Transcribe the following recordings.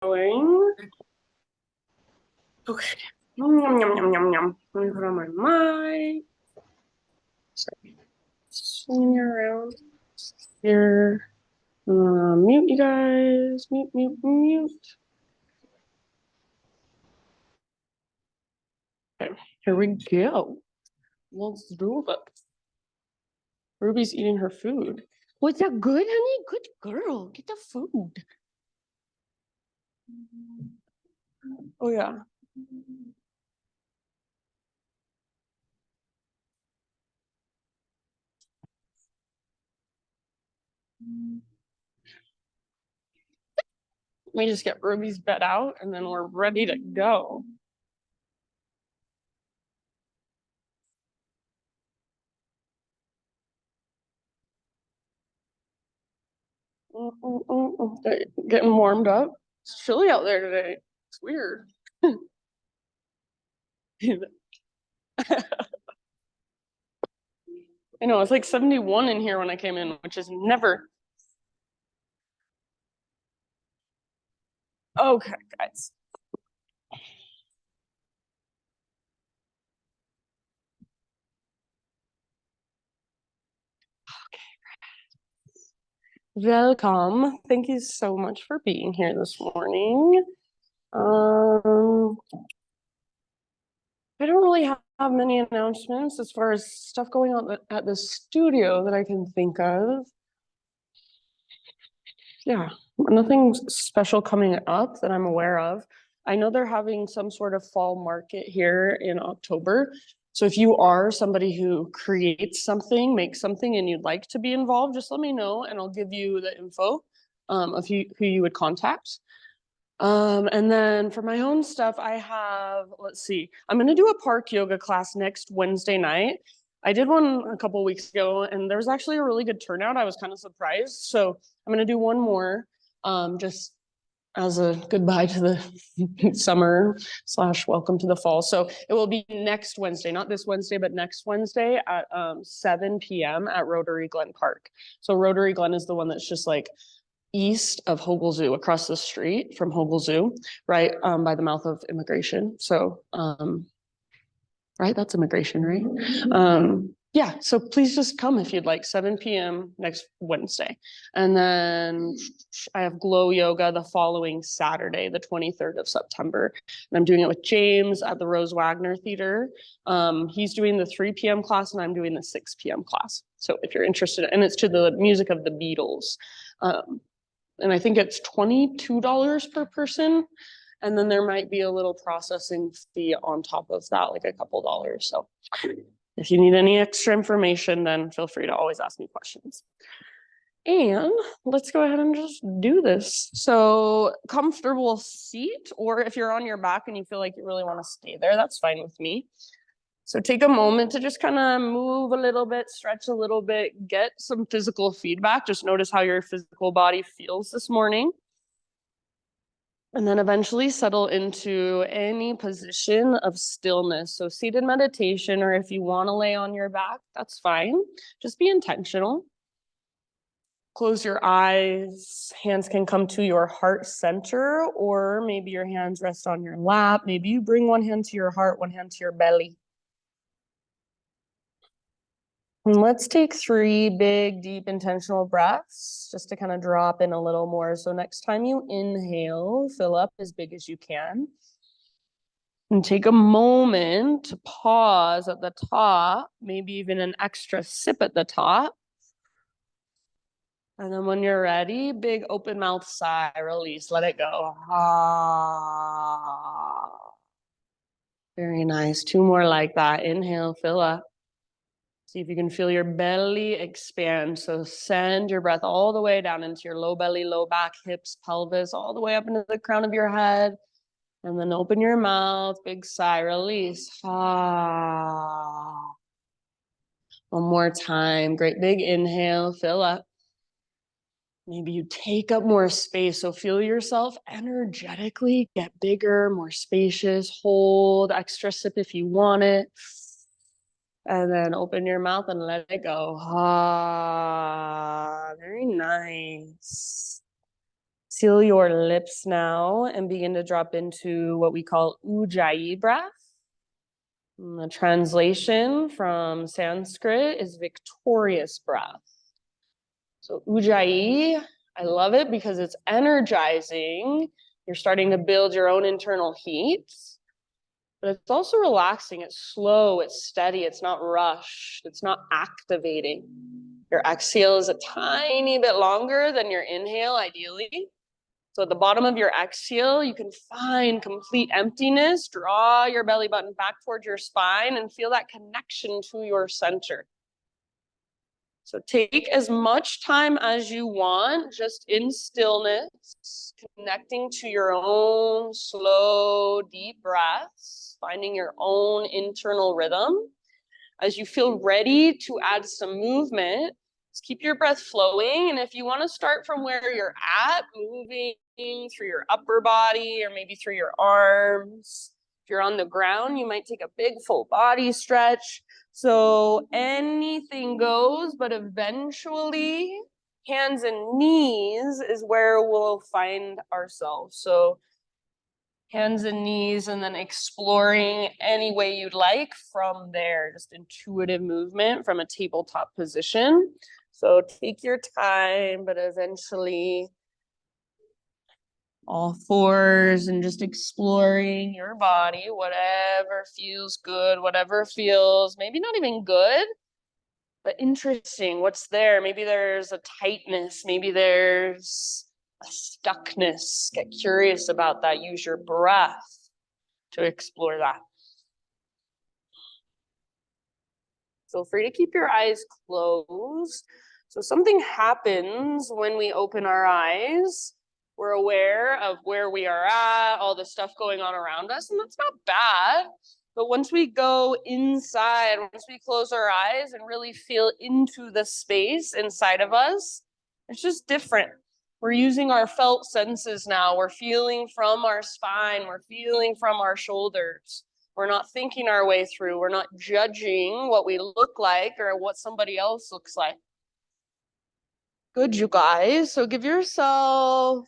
going. Okay. Yum, yum, yum, yum, yum, yum. Let me put on my mic. Sorry. Swing around here. Mute you guys. Mute, mute, mute. Okay, here we go. Let's do it. Ruby's eating her food. Was that good, honey? Good girl. Get the food. Oh, yeah. Let me just get Ruby's bed out and then we're ready to go. Getting warmed up. It's chilly out there today. It's weird. I know it's like 71 in here when I came in, which is never. Okay, guys. Welcome. Thank you so much for being here this morning. I don't really have many announcements as far as stuff going on at the studio that I can think of. Yeah, nothing special coming up that I'm aware of. I know they're having some sort of fall market here in October. So if you are somebody who creates something, makes something, and you'd like to be involved, just let me know and I'll give you the info of who you would contact. And then for my own stuff, I have, let's see, I'm going to do a park yoga class next Wednesday night. I did one a couple weeks ago and there was actually a really good turnout. I was kind of surprised. So I'm going to do one more just as a goodbye to the summer / welcome to the fall. So it will be next Wednesday, not this Wednesday, but next Wednesday at 7 p.m. at Rotary Glen Park. So Rotary Glen is the one that's just like east of Hogle Zoo, across the street from Hogle Zoo, right by the mouth of Immigration. So, right, that's Immigration, right? Yeah, so please just come if you'd like, 7 p.m. next Wednesday. And then I have Glow Yoga the following Saturday, the 23rd of September. And I'm doing it with James at the Rose Wagner Theater. He's doing the 3 p.m. class and I'm doing the 6 p.m. class. So if you're interested, and it's to the music of the Beatles. And I think it's $22 per person. And then there might be a little processing fee on top of that, like a couple dollars. So if you need any extra information, then feel free to always ask me questions. And let's go ahead and just do this. So comfortable seat, or if you're on your back and you feel like you really want to stay there, that's fine with me. So take a moment to just kind of move a little bit, stretch a little bit, get some physical feedback. Just notice how your physical body feels this morning. And then eventually settle into any position of stillness. So seated meditation, or if you want to lay on your back, that's fine. Just be intentional. Close your eyes. Hands can come to your heart center, or maybe your hands rest on your lap. Maybe you bring one hand to your heart, one hand to your belly. And let's take 3 big, deep, intentional breaths just to kind of drop in a little more. So next time you inhale, fill up as big as you can. And take a moment to pause at the top, maybe even an extra sip at the top. And then when you're ready, big open mouth sigh, release, let it go. Ah. Very nice. 2 more like that. Inhale, fill up. See if you can feel your belly expand. So send your breath all the way down into your low belly, low back, hips, pelvis, all the way up into the crown of your head. And then open your mouth, big sigh, release. Ah. One more time. Great big inhale, fill up. Maybe you take up more space. So feel yourself energetically get bigger, more spacious. Hold extra sip if you want it. And then open your mouth and let it go. Ah, very nice. Seal your lips now and begin to drop into what we call ujjayi breath. And the translation from Sanskrit is victorious breath. So ujjayi, I love it because it's energizing. You're starting to build your own internal heat, but it's also relaxing. It's slow, it's steady, it's not rushed, it's not activating. Your exhale is a tiny bit longer than your inhale, ideally. So at the bottom of your exhale, you can find complete emptiness. Draw your belly button back towards your spine and feel that connection to your center. So take as much time as you want, just in stillness, connecting to your own slow, deep breaths, finding your own internal rhythm. As you feel ready to add some movement, just keep your breath flowing. And if you want to start from where you're at, moving through your upper body or maybe through your arms. If you're on the ground, you might take a big full body stretch. So anything goes, but eventually hands and knees is where we'll find ourselves. So hands and knees, and then exploring any way you'd like from there, just intuitive movement from a tabletop position. So take your time, but eventually all fours and just exploring your body, whatever feels good, whatever feels maybe not even good, but interesting. What's there? Maybe there's a tightness, maybe there's a stuckness. Get curious about that. Use your breath to explore that. Feel free to keep your eyes closed. So something happens when we open our eyes. We're aware of where we are at, all the stuff going on around us, and that's not bad. But once we go inside, once we close our eyes and really feel into the space inside of us, it's just different. We're using our felt senses now. We're feeling from our spine. We're feeling from our shoulders. We're not thinking our way through. We're not judging what we look like or what somebody else looks like. Good, you guys. So give yourself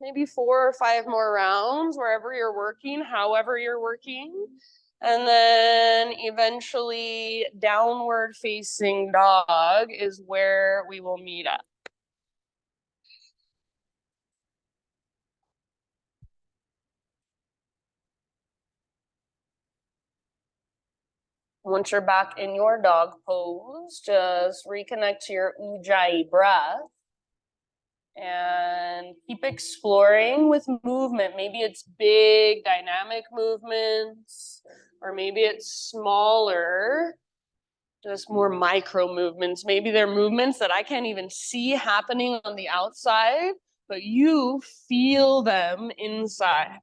maybe 4 or 5 more rounds wherever you're working, however you're working. And then eventually downward facing dog is where we will meet up. Once you're back in your dog pose, just reconnect to your ujjayi breath. And keep exploring with movement. Maybe it's big dynamic movements, or maybe it's smaller, just more micro movements. Maybe they're movements that I can't even see happening on the outside, but you feel them inside.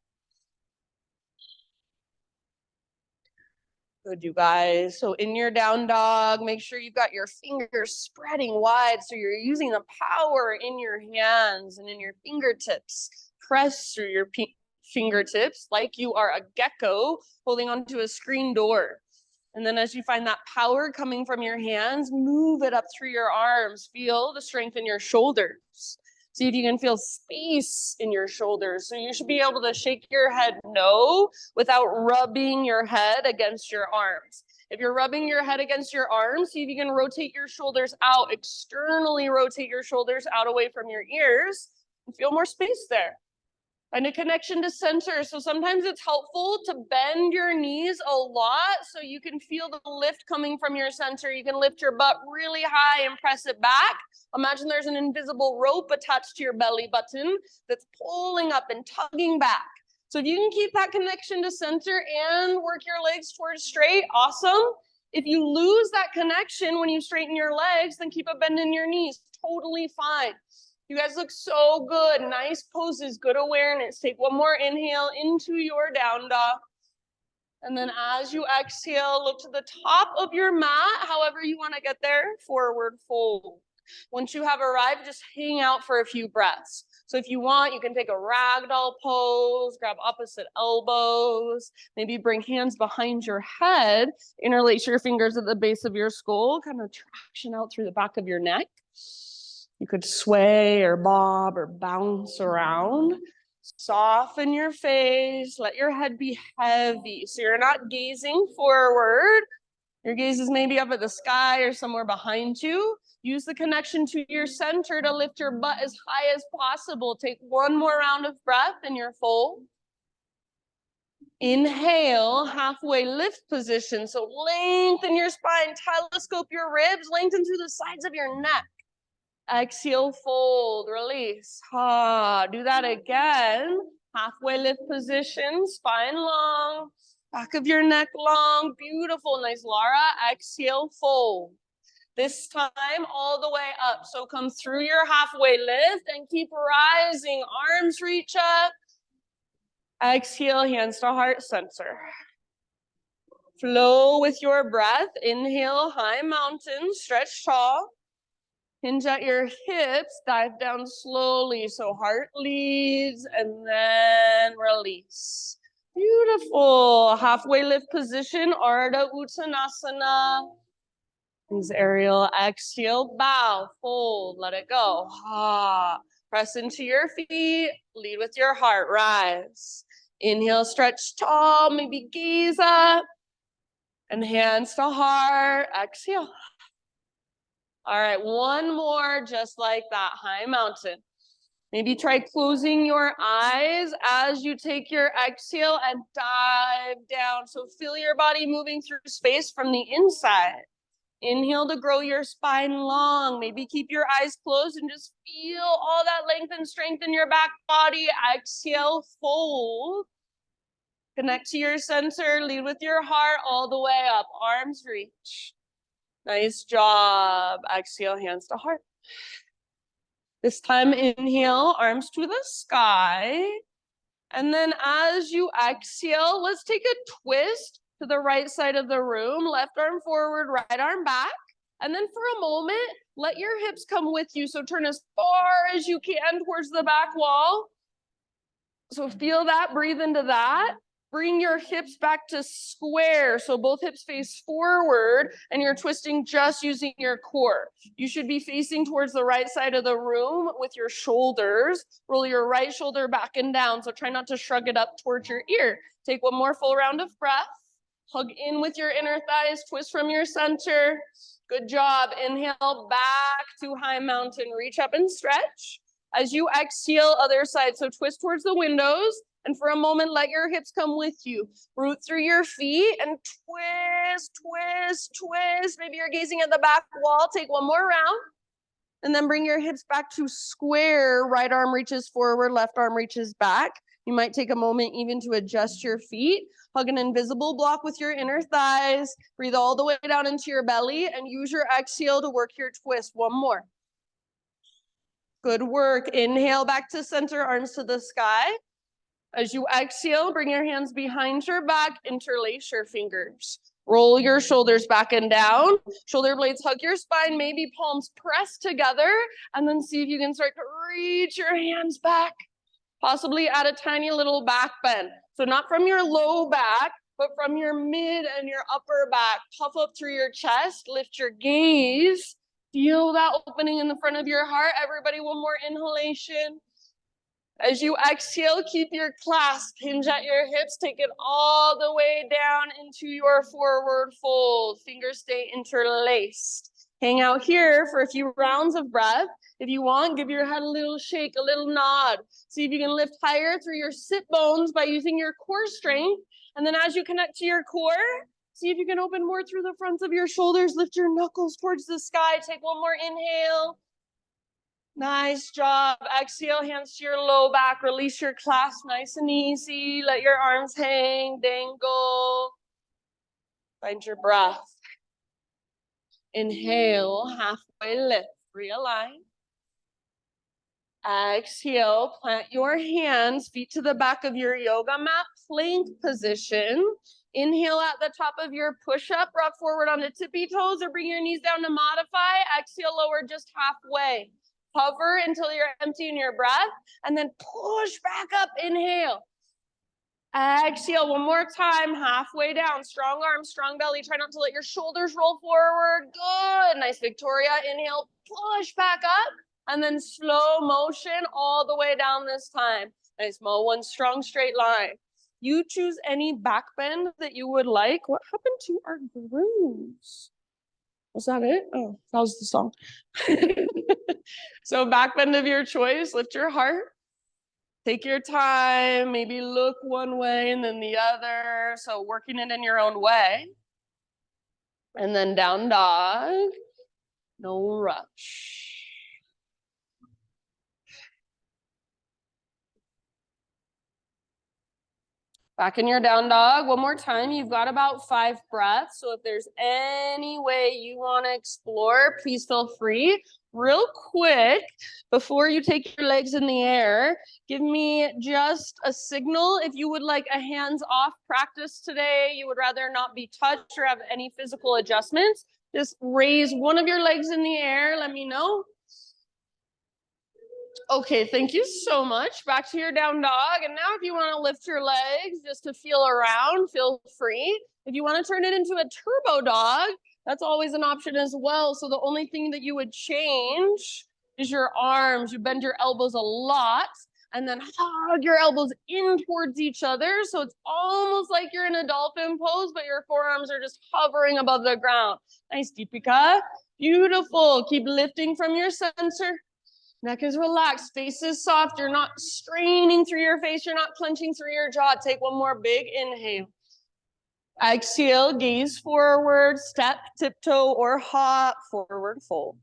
Good, you guys. So in your down dog, make sure you've got your fingers spreading wide so you're using the power in your hands and in your fingertips. Press through your fingertips like you are a gecko holding onto a screen door. And then as you find that power coming from your hands, move it up through your arms. Feel the strength in your shoulders. See if you can feel space in your shoulders. So you should be able to shake your head no without rubbing your head against your arms. If you're rubbing your head against your arms, see if you can rotate your shoulders out, externally rotate your shoulders out away from your ears, and feel more space there. And a connection to center. So sometimes it's helpful to bend your knees a lot so you can feel the lift coming from your center. You can lift your butt really high and press it back. Imagine there's an invisible rope attached to your belly button that's pulling up and tugging back. So if you can keep that connection to center and work your legs towards straight, awesome. If you lose that connection when you straighten your legs, then keep a bend in your knees. Totally fine. You guys look so good. Nice poses, good awareness. Take one more inhale into your down dog. And then as you exhale, look to the top of your mat, however you want to get there, forward fold. Once you have arrived, just hang out for a few breaths. So if you want, you can take a ragdoll pose, grab opposite elbows, maybe bring hands behind your head, interlace your fingers at the base of your skull, kind of traction out through the back of your neck. You could sway or bob or bounce around. Soften your face. Let your head be heavy. So you're not gazing forward. Your gaze is maybe up at the sky or somewhere behind you. Use the connection to your center to lift your butt as high as possible. Take one more round of breath in your fold. Inhale, halfway lift position. So lengthen your spine, telescope your ribs, lengthen through the sides of your neck. Exhale, fold, release. Do that again. Halfway lift position, spine long, back of your neck long. Beautiful, nice, Laura. Exhale, fold. This time, all the way up. So come through your halfway lift and keep rising. Arms reach up. Exhale, hands to heart center. Flow with your breath. Inhale, high mountain, stretch tall. Hinge at your hips, dive down slowly. So heart leads and then release. Beautiful. Halfway lift position, Ardha Uttanasana. These aerial exhale, bow, fold, let it go. Press into your feet, lead with your heart, rise. Inhale, stretch tall, maybe gaze up. And hands to heart, exhale. All right, one more just like that, high mountain. Maybe try closing your eyes as you take your exhale and dive down. So feel your body moving through space from the inside. Inhale to grow your spine long. Maybe keep your eyes closed and just feel all that length and strength in your back body. Exhale, fold. Connect to your center, lead with your heart all the way up. Arms reach. Nice job. Exhale, hands to heart. This time, inhale, arms to the sky. And then as you exhale, let's take a twist to the right side of the room. Left arm forward, right arm back. And then for a moment, let your hips come with you. So turn as far as you can towards the back wall. So feel that, breathe into that. Bring your hips back to square. So both hips face forward and you're twisting just using your core. You should be facing towards the right side of the room with your shoulders. Roll your right shoulder back and down. So try not to shrug it up towards your ear. Take one more full round of breath. Hug in with your inner thighs, twist from your center. Good job. Inhale back to high mountain. Reach up and stretch. As you exhale, other side. So twist towards the windows. And for a moment, let your hips come with you. Root through your feet and twist, twist, twist. Maybe you're gazing at the back wall. Take one more round. And then bring your hips back to square. Right arm reaches forward, left arm reaches back. You might take a moment even to adjust your feet. Hug an invisible block with your inner thighs. Breathe all the way down into your belly and use your exhale to work your twist. One more. Good work. Inhale back to center, arms to the sky. As you exhale, bring your hands behind your back, interlace your fingers. Roll your shoulders back and down. Shoulder blades hug your spine, maybe palms press together, and then see if you can start to reach your hands back. Possibly add a tiny little back bend. So not from your low back, but from your mid and your upper back. Puff up through your chest, lift your gaze. Feel that opening in the front of your heart. Everybody, one more inhalation. As you exhale, keep your clasp, hinge at your hips, take it all the way down into your forward fold. Fingers stay interlaced. Hang out here for a few rounds of breath. If you want, give your head a little shake, a little nod. See if you can lift higher through your sit bones by using your core strength. And then as you connect to your core, see if you can open more through the fronts of your shoulders. Lift your knuckles towards the sky. Take one more inhale. Nice job. Exhale, hands to your low back. Release your clasp, nice and easy. Let your arms hang, dangle. Find your breath. Inhale, halfway lift, realign. Exhale, plant your hands, feet to the back of your yoga mat, plank position. Inhale at the top of your push-up, rock forward on the tippy toes or bring your knees down to modify. Exhale, lower just halfway. Hover until you're emptying your breath and then push back up. Inhale. Exhale one more time, halfway down. Strong arms, strong belly. Try not to let your shoulders roll forward. Good. Nice, Victoria. Inhale, push back up. And then slow motion all the way down this time. Nice, Mo, one strong straight line. You choose any back bend that you would like. What happened to our grooves? Was that it? Oh, that was the song. So back bend of your choice, lift your heart. Take your time, maybe look one way and then the other. So working it in your own way. And then down dog, no rush. Back in your down dog, one more time. You've got about 5 breaths. So if there's any way you want to explore, please feel free. Real quick, before you take your legs in the air, give me just a signal if you would like a hands-off practice today. You would rather not be touched or have any physical adjustments. Just raise one of your legs in the air. Let me know. Okay, thank you so much. Back to your down dog. And now if you want to lift your legs just to feel around, feel free. If you want to turn it into a turbo dog, that's always an option as well. So the only thing that you would change is your arms. You bend your elbows a lot and then hug your elbows in towards each other. So it's almost like you're in a dolphin pose, but your forearms are just hovering above the ground. Nice, Deepika. Beautiful. Keep lifting from your center. Neck is relaxed, face is soft. You're not straining through your face. You're not clenching through your jaw. Take one more big inhale. Exhale, gaze forward, step, tiptoe, or hop, forward fold.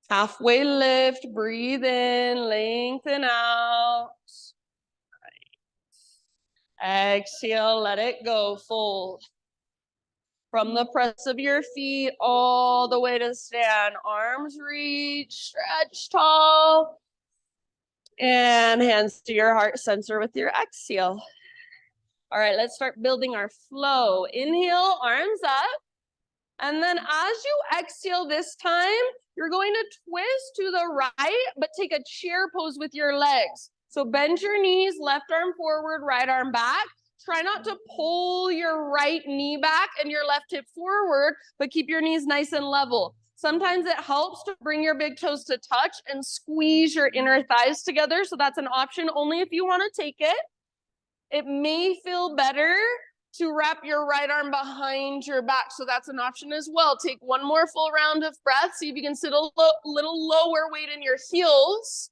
Halfway lift, breathe in, lengthen out. Exhale, let it go, fold. From the press of your feet all the way to stand. Arms reach, stretch tall. And hands to your heart center with your exhale. All right, let's start building our flow. Inhale, arms up. And then as you exhale this time, you're going to twist to the right, but take a chair pose with your legs. So bend your knees, left arm forward, right arm back. Try not to pull your right knee back and your left hip forward, but keep your knees nice and level. Sometimes it helps to bring your big toes to touch and squeeze your inner thighs together. So that's an option only if you want to take it. It may feel better to wrap your right arm behind your back. So that's an option as well. Take one more full round of breath. See if you can sit a little lower weight in your heels.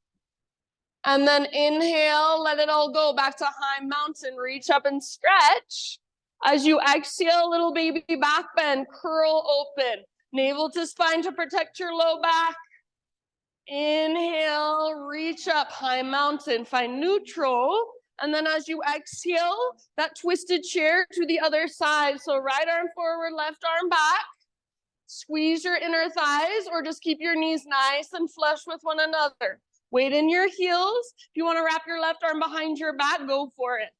And then inhale, let it all go back to high mountain. Reach up and stretch. As you exhale, little baby back bend, curl open. Navel to spine to protect your low back. Inhale, reach up, high mountain, find neutral. And then as you exhale, that twisted chair to the other side. So right arm forward, left arm back. Squeeze your inner thighs or just keep your knees nice and flush with one another. Weight in your heels. If you want to wrap your left arm behind your back, go for it.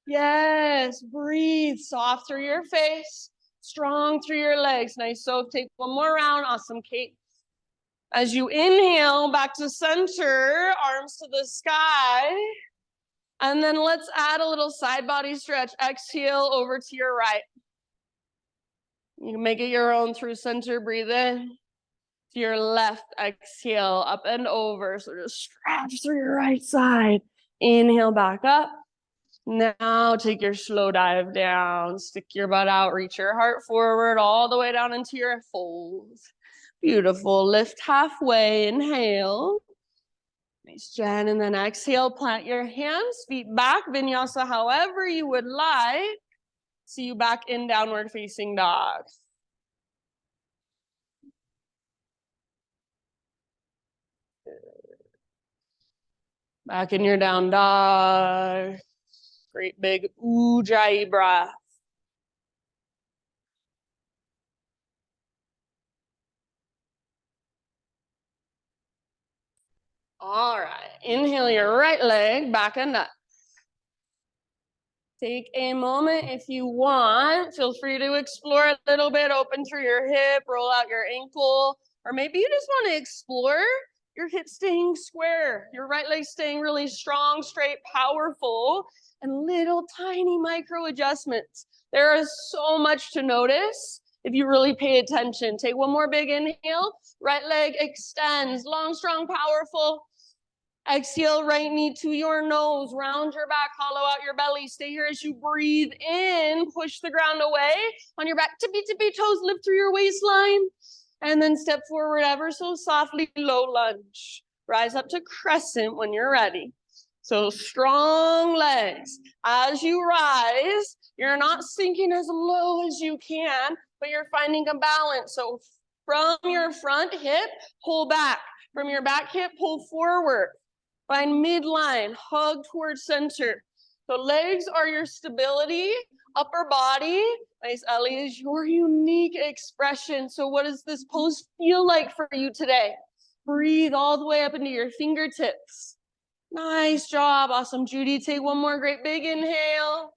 Yes, breathe soft through your face, strong through your legs. Nice. So take one more round. Awesome, Kate. As you inhale, back to center, arms to the sky. And then let's add a little side body stretch. Exhale over to your right. You can make it your own through center. Breathe in. To your left, exhale, up and over. So just stretch through your right side. Inhale back up. Now take your slow dive down. Stick your butt out. Reach your heart forward all the way down into your folds. Beautiful. Lift halfway. Inhale. Nice, Jen. And then exhale. Plant your hands, feet back. Vinyasa however you would like. See you back in downward facing dog. Back in your down dog. Great big ujjayi breath. All right, inhale your right leg back and up. Take a moment if you want. Feel free to explore a little bit, open through your hip, roll out your ankle, or maybe you just want to explore your hips staying square, your right leg staying really strong, straight, powerful, and little tiny micro adjustments. There is so much to notice if you really pay attention. Take one more big inhale. Right leg extends, long, strong, powerful. Exhale, right knee to your nose, round your back, hollow out your belly. Stay here as you breathe in, push the ground away. On your back, tippy toes, lift through your waistline. And then step forward ever so softly, low lunge. Rise up to crescent when you're ready. So strong legs. As you rise, you're not sinking as low as you can, but you're finding a balance. So from your front hip, pull back. From your back hip, pull forward. Find midline, hug towards center. So legs are your stability, upper body, nice Ellie, is your unique expression. So what does this pose feel like for you today? Breathe all the way up into your fingertips. Nice job, awesome, Judy. Take one more great big inhale.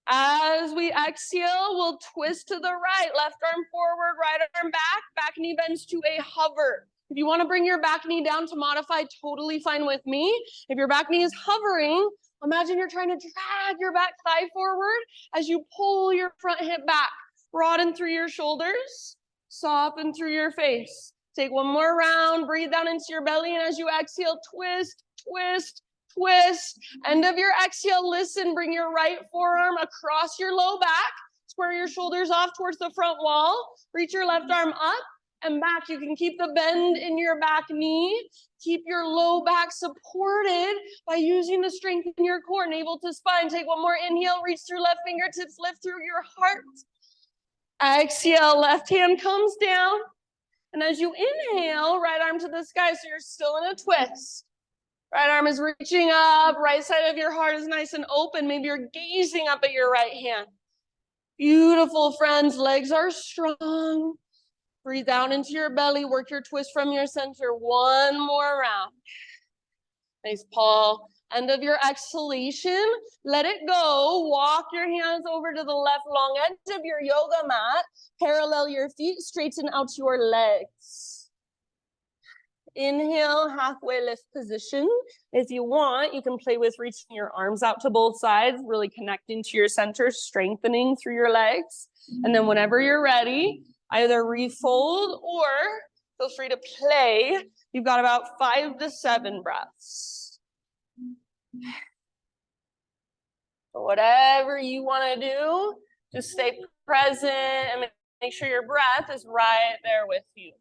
As we exhale, we'll twist to the right, left arm forward, right arm back knee bends to a hover. If you want to bring your back knee down to modify, totally fine with me. If your back knee is hovering, imagine you're trying to drag your back thigh forward as you pull your front hip back. Broaden through your shoulders, soften through your face. Take one more round, breathe down into your belly, and as you exhale, twist, twist, twist. End of your exhale, listen, bring your right forearm across your low back, square your shoulders off towards the front wall, reach your left arm up and back. You can keep the bend in your back knee, keep your low back supported by using the strength in your core, navel to spine. Take one more inhale, reach through left fingertips, lift through your heart. Exhale, left hand comes down. And as you inhale, right arm to the sky, so you're still in a twist. Right arm is reaching up, right side of your heart is nice and open. Maybe you're gazing up at your right hand. Beautiful, friends, legs are strong. Breathe down into your belly, work your twist from your center. One more round. Nice, Paul. End of your exhalation, let it go. Walk your hands over to the left long edge of your yoga mat. Parallel your feet, straighten out your legs. Inhale, halfway lift position. If you want, you can play with reaching your arms out to both sides, really connecting to your center, strengthening through your legs. And then whenever you're ready, either refold or feel free to play. You've got about 5 to 7 breaths. So whatever you want to do, just stay present and make sure your breath is right there with you.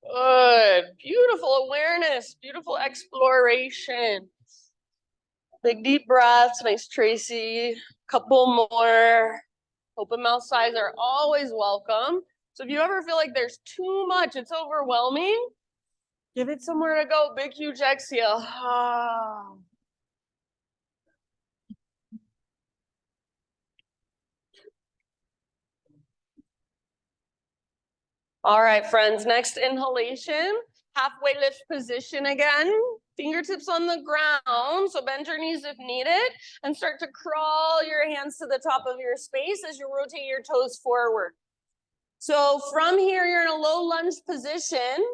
Good. Beautiful awareness, beautiful exploration. Big deep breaths. Nice, Tracy. Couple more. Open mouth sighs are always welcome. So if you ever feel like there's too much, it's overwhelming, give it somewhere to go. Big, huge exhale. All right, friends, next inhalation, halfway lift position again. Fingertips on the ground, so bend your knees if needed, and start to crawl your hands to the top of your space as you rotate your toes forward. So from here, you're in a low lunge position.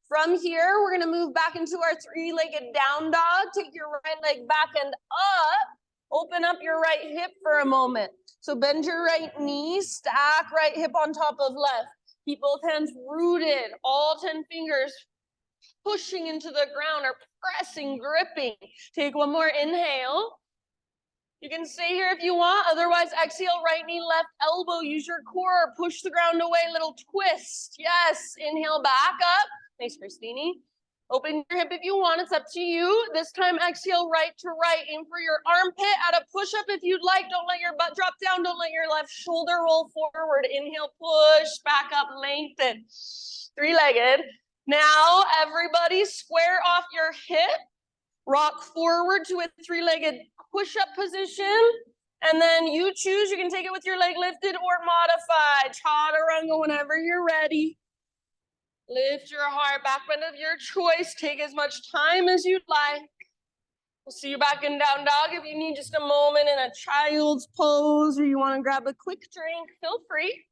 From here, we're gonna move back into our 3-legged down dog. Take your right leg back and up. Open up your right hip for a moment. So bend your right knee, stack right hip on top of left. Keep both hands rooted, all 10 fingers pushing into the ground or pressing, gripping. Take one more inhale. You can stay here if you want. Otherwise, exhale, right knee, left elbow. Use your core. Push the ground away. Little twist. Yes. Inhale, back up. Nice, Christine. Open your hip if you want. It's up to you. This time, exhale, right to right. Aim for your armpit. Add a push-up if you'd like. Don't let your butt drop down. Don't let your left shoulder roll forward. Inhale, push, back up, lengthen. 3-legged. Now, everybody square off your hip. Rock forward to a 3-legged push-up position. And then you choose. You can take it with your leg lifted or modified. Chaturanga whenever you're ready. Lift your heart, back bend of your choice. Take as much time as you'd like. We'll see you back in down dog. If you need just a moment in a child's pose or you want to grab a quick drink, feel free.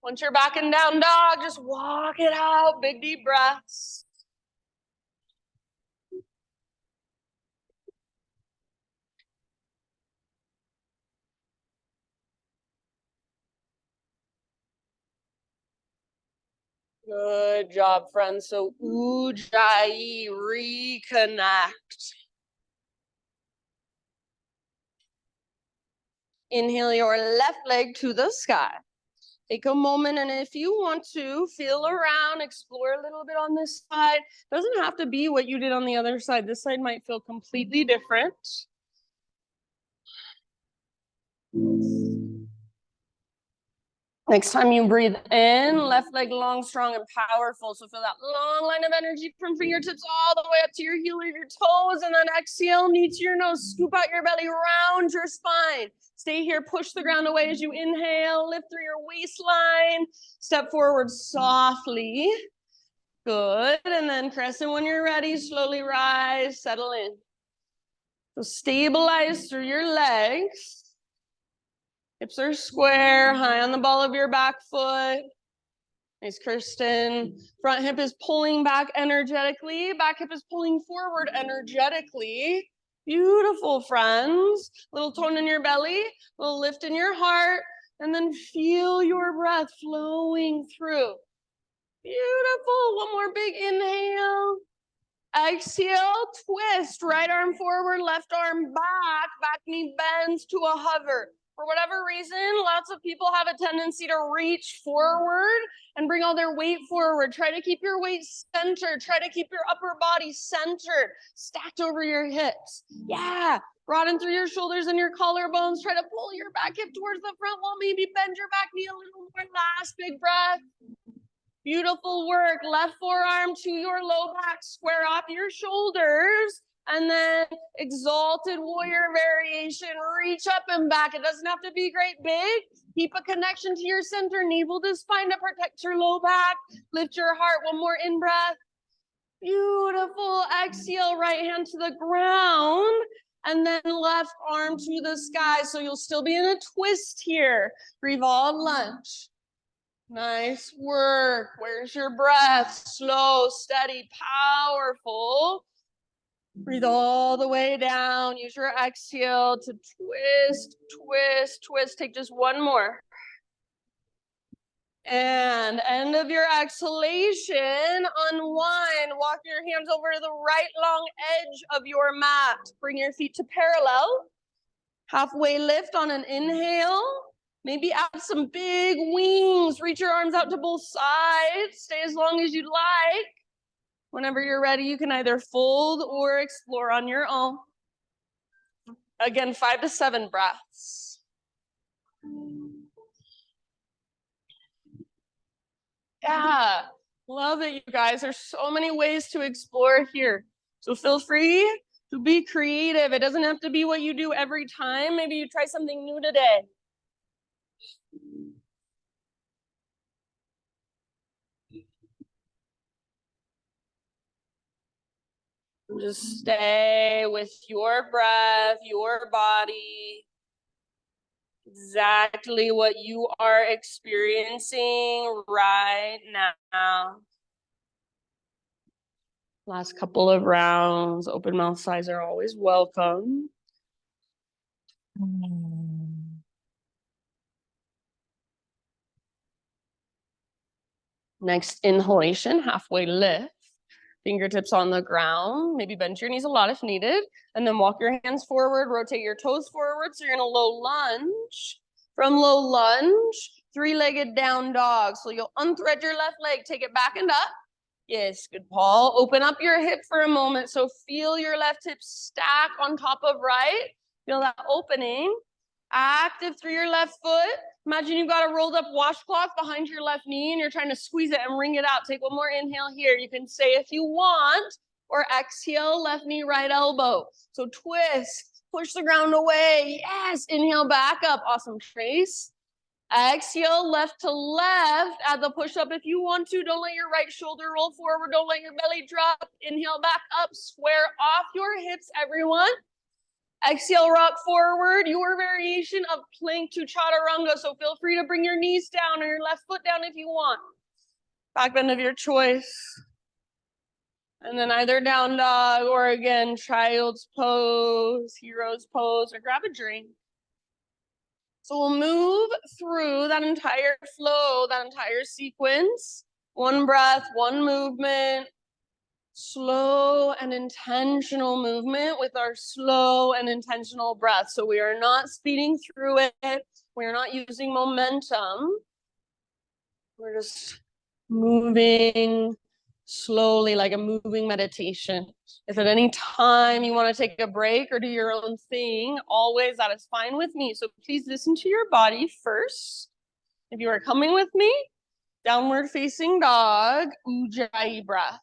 Once you're back in down dog, just walk it out. Big deep breaths. Good job, friends. So Ujjayi, reconnect. Inhale your left leg to the sky. Take a moment, and if you want to, feel around, explore a little bit on this side. Doesn't have to be what you did on the other side. This side might feel completely different. Next time you breathe in, left leg long, strong, and powerful. So feel that long line of energy from fingertips all the way up to your heel or your toes. And then exhale, knee to your nose, scoop out your belly, round your spine. Stay here, push the ground away as you inhale, lift through your waistline. Step forward softly. Good. And then crescent when you're ready, slowly rise, settle in. So stabilize through your legs. Hips are square, high on the ball of your back foot. Nice, Kirsten. Front hip is pulling back energetically. Back hip is pulling forward energetically. Beautiful, friends. Little tone in your belly, little lift in your heart, and then feel your breath flowing through. Beautiful. One more big inhale. Exhale, twist. Right arm forward, left arm back. Back knee bends to a hover. For whatever reason, lots of people have a tendency to reach forward and bring all their weight forward. Try to keep your weight centered. Try to keep your upper body centered, stacked over your hips. Yeah, broaden through your shoulders and your collarbones. Try to pull your back hip towards the front wall. Maybe bend your back knee a little more. Last big breath. Beautiful work. Left forearm to your low back. Square off your shoulders. And then exalted warrior variation. Reach up and back. It doesn't have to be great big. Keep a connection to your center. Navel to spine to protect your low back. Lift your heart. One more in breath. Beautiful. Exhale. Right hand to the ground. And then left arm to the sky. So you'll still be in a twist here. Revolve lunge. Nice work. Where's your breath? Slow, steady, powerful. Breathe all the way down. Use your exhale to twist, twist, twist. Take just one more. And end of your exhalation, unwind. Walk your hands over to the right long edge of your mat. Bring your feet to parallel. Halfway lift on an inhale. Maybe add some big wings. Reach your arms out to both sides. Stay as long as you'd like. Whenever you're ready, you can either fold or explore on your own. Again, 5 to 7 breaths. Yeah, love it, you guys. There's so many ways to explore here. So feel free to be creative. It doesn't have to be what you do every time. Maybe you try something new today. Just stay with your breath, your body, exactly what you are experiencing right now. Last couple of rounds, open mouth sighs are always welcome. Next inhalation, halfway lift. Fingertips on the ground, maybe bend your knees a lot if needed, and then walk your hands forward, rotate your toes forward, so you're in a low lunge. From low lunge, three-legged down dog. So you'll unthread your left leg, take it back and up. Yes, good, Paul. Open up your hip for a moment, so feel your left hip stack on top of right. Feel that opening. Active through your left foot. Imagine you've got a rolled up washcloth behind your left knee and you're trying to squeeze it and wring it out. Take one more inhale here. You can say if you want, or exhale, left knee, right elbow. So twist, push the ground away. Yes, inhale, back up. Awesome, trace. Exhale, left to left. Add the push up if you want to. Don't let your right shoulder roll forward. Don't let your belly drop. Inhale, back up. Square off your hips, everyone. Exhale, rock forward, your variation of plank to chaturanga. So feel free to bring your knees down or your left foot down if you want. Back bend of your choice. And then either down dog or again, child's pose, hero's pose, or grab a drink. So we'll move through that entire flow, that entire sequence. One breath, one movement, slow and intentional movement with our slow and intentional breath. So we are not speeding through it. We are not using momentum. We're just moving slowly like a moving meditation. If at any time you want to take a break or do your own thing, always that is fine with me. So please listen to your body first. If you are coming with me, downward facing dog, ujjayi breath.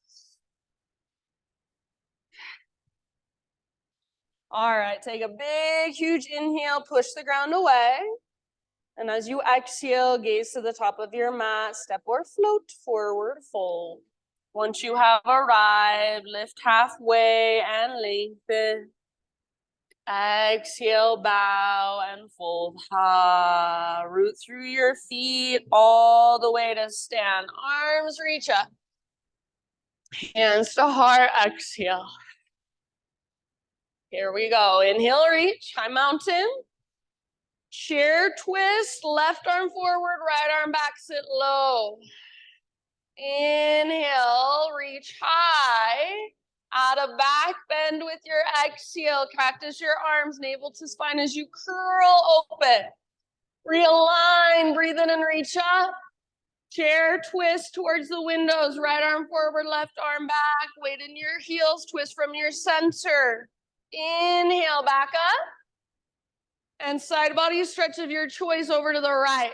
All right, take a big, huge inhale, push the ground away. And as you exhale, gaze to the top of your mat, step or float forward, fold. Once you have arrived, lift halfway and lengthen. Exhale, bow and fold. Ha. Root through your feet all the way to stand. Arms reach up. Hands to heart, exhale. Here we go. Inhale, reach, high mountain. Chair twist, left arm forward, right arm back, sit low. Inhale, reach high. Add a back bend with your exhale. Cactus your arms, navel to spine as you curl open. Realign, breathe in and reach up. Chair twist towards the windows, right arm forward, left arm back. Weight in your heels, twist from your center. Inhale, back up. And side body stretch of your choice over to the right.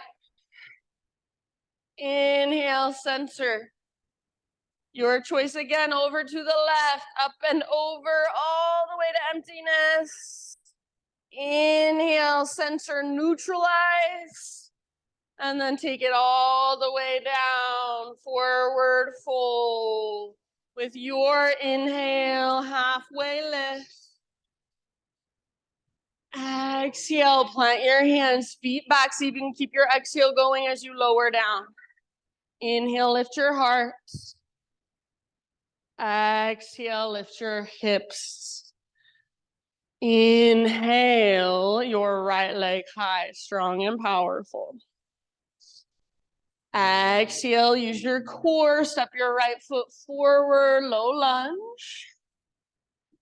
Inhale, center. Your choice again, over to the left, up and over, all the way to emptiness. Inhale, center, neutralize. And then take it all the way down, forward fold. With your inhale, halfway lift. Exhale, plant your hands, feet back so you can keep your exhale going as you lower down. Inhale, lift your heart. Exhale, lift your hips. Inhale, your right leg high, strong and powerful. Exhale, use your core, step your right foot forward, low lunge.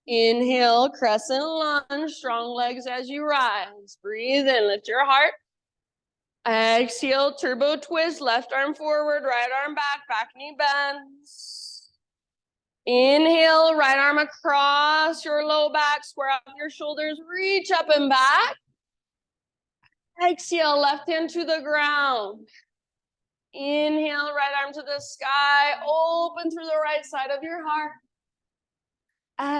Inhale, crescent lunge, strong legs as you rise. Breathe in, lift your heart. Exhale, turbo twist, left arm forward, right arm back, back knee bends. Inhale, right arm across your low back, square out your shoulders, reach up and back. Exhale, left hand to the ground. Inhale, right arm to the sky, open through the right side of your heart.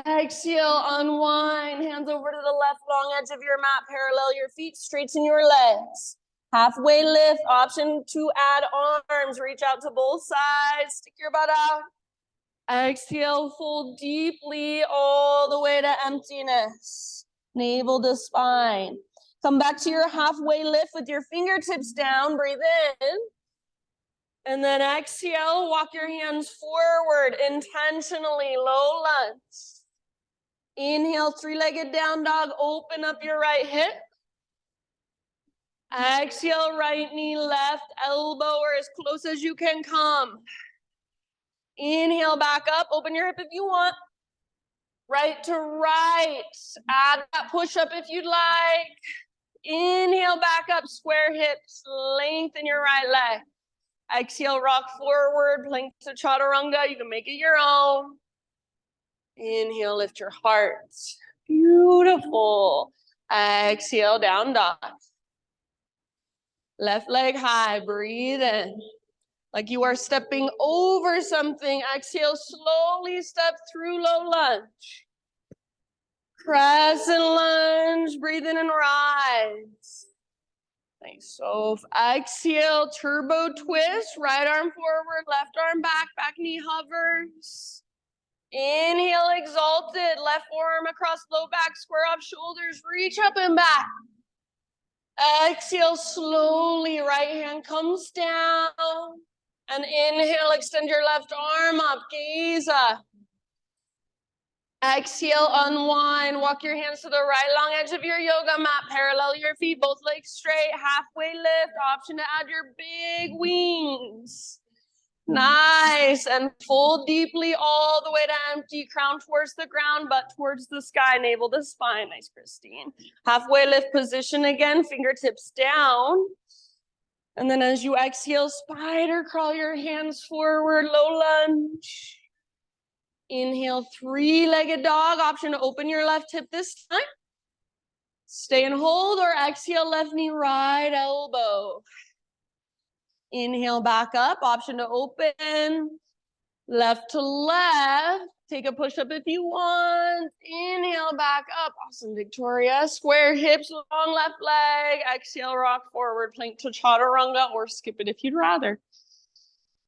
Exhale, unwind, hands over to the left long edge of your mat, parallel your feet, straighten your legs. Halfway lift, option to add arms, reach out to both sides, stick your butt out. Exhale, fold deeply all the way to emptiness, navel to spine. Come back to your halfway lift with your fingertips down, breathe in. And then exhale, walk your hands forward intentionally, low lunge. Inhale, three-legged down dog, open up your right hip. Exhale, right knee, left elbow, or as close as you can come. Inhale, back up, open your hip if you want. Right to right, add that push-up if you'd like. Inhale, back up, square hips, lengthen your right leg. Exhale, rock forward, plank to chaturanga. You can make it your own. Inhale, lift your heart. Beautiful. Exhale, down dog. Left leg high, breathe in. Like you are stepping over something. Exhale, slowly step through low lunge. Crescent lunge, breathe in and rise. Nice. So exhale, turbo twist, right arm forward, left arm back, back knee hovers. Inhale, exalted, left forearm across low back, square off shoulders, reach up and back. Exhale, slowly, right hand comes down. And inhale, extend your left arm up, gaze up. Exhale, unwind, walk your hands to the right long edge of your yoga mat, parallel your feet, both legs straight, halfway lift, option to add your big wings. Nice, and fold deeply all the way to empty, crown towards the ground, butt towards the sky, navel to spine. Nice, Christine. Halfway lift position again, fingertips down. And then as you exhale, spider crawl your hands forward, low lunge. Inhale, three-legged dog, option to open your left hip this time. Stay and hold, or exhale, left knee, right elbow. Inhale, back up, option to open, left to left. Take a push-up if you want. Inhale, back up. Awesome, Victoria. Square hips, long left leg. Exhale, rock forward, plank to chaturanga, or skip it if you'd rather.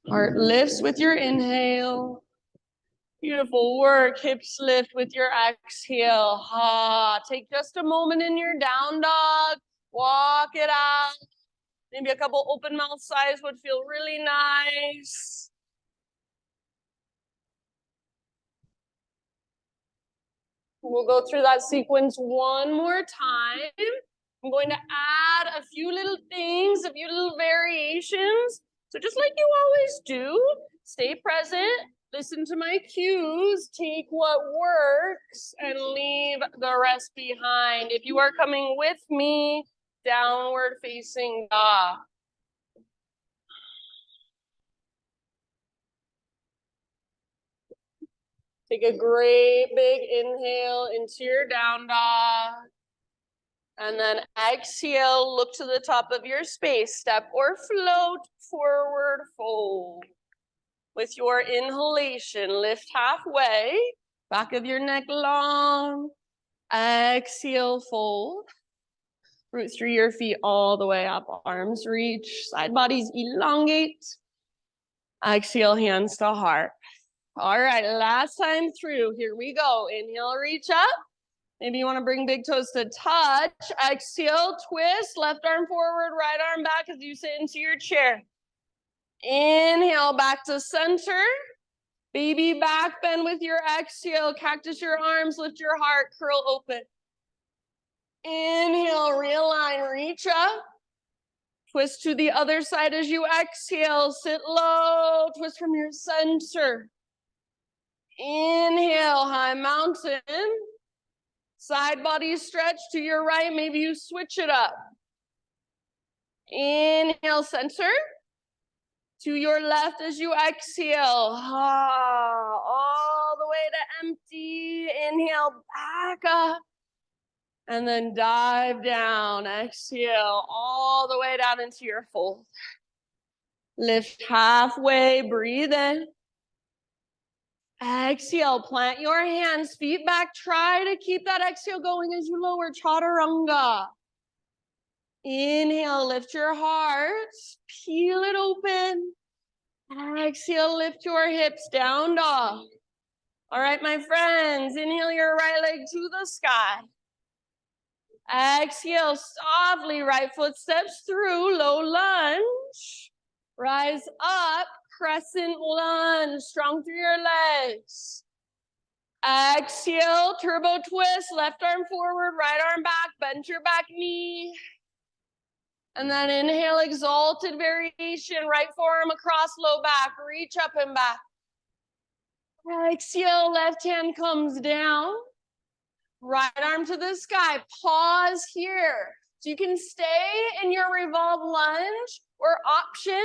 Heart lifts with your inhale. Beautiful work. Hips lift with your exhale. Take just a moment in your down dog. Walk it out. Maybe a couple open mouth sighs would feel really nice. We'll go through that sequence one more time. I'm going to add a few little things, a few little variations. So just like you always do, stay present, listen to my cues, take what works, and leave the rest behind. If you are coming with me, downward facing dog. Take a great big inhale into your down dog. And then exhale, look to the top of your space, step or float, forward fold. With your inhalation, lift halfway, back of your neck long. Exhale, fold. Root through your feet all the way up, arms reach, side bodies elongate. Exhale, hands to heart. All right, last time through, here we go. Inhale, reach up. Maybe you want to bring big toes to touch. Exhale, twist, left arm forward, right arm back as you sit into your chair. Inhale, back to center. Baby back bend with your exhale. Cactus your arms, lift your heart, curl open. Inhale, realign, reach up. Twist to the other side as you exhale. Sit low, twist from your center. Inhale, high mountain. Side body stretch to your right. Maybe you switch it up. Inhale, center. To your left as you exhale. All the way to empty. Inhale, back up. And then dive down. Exhale all the way down into your fold. Lift halfway, breathe in. Exhale, plant your hands, feet back. Try to keep that exhale going as you lower chaturanga. Inhale, lift your heart, peel it open. Exhale, lift your hips, down dog. All right, my friends, inhale your right leg to the sky. Exhale, softly, right foot steps through, low lunge. Rise up, crescent lunge, strong through your legs. Exhale, turbo twist, left arm forward, right arm back, bend your back knee. And then inhale, exalted variation, right forearm across low back, reach up and back. Exhale, left hand comes down. Right arm to the sky, pause here. So you can stay in your revolve lunge or option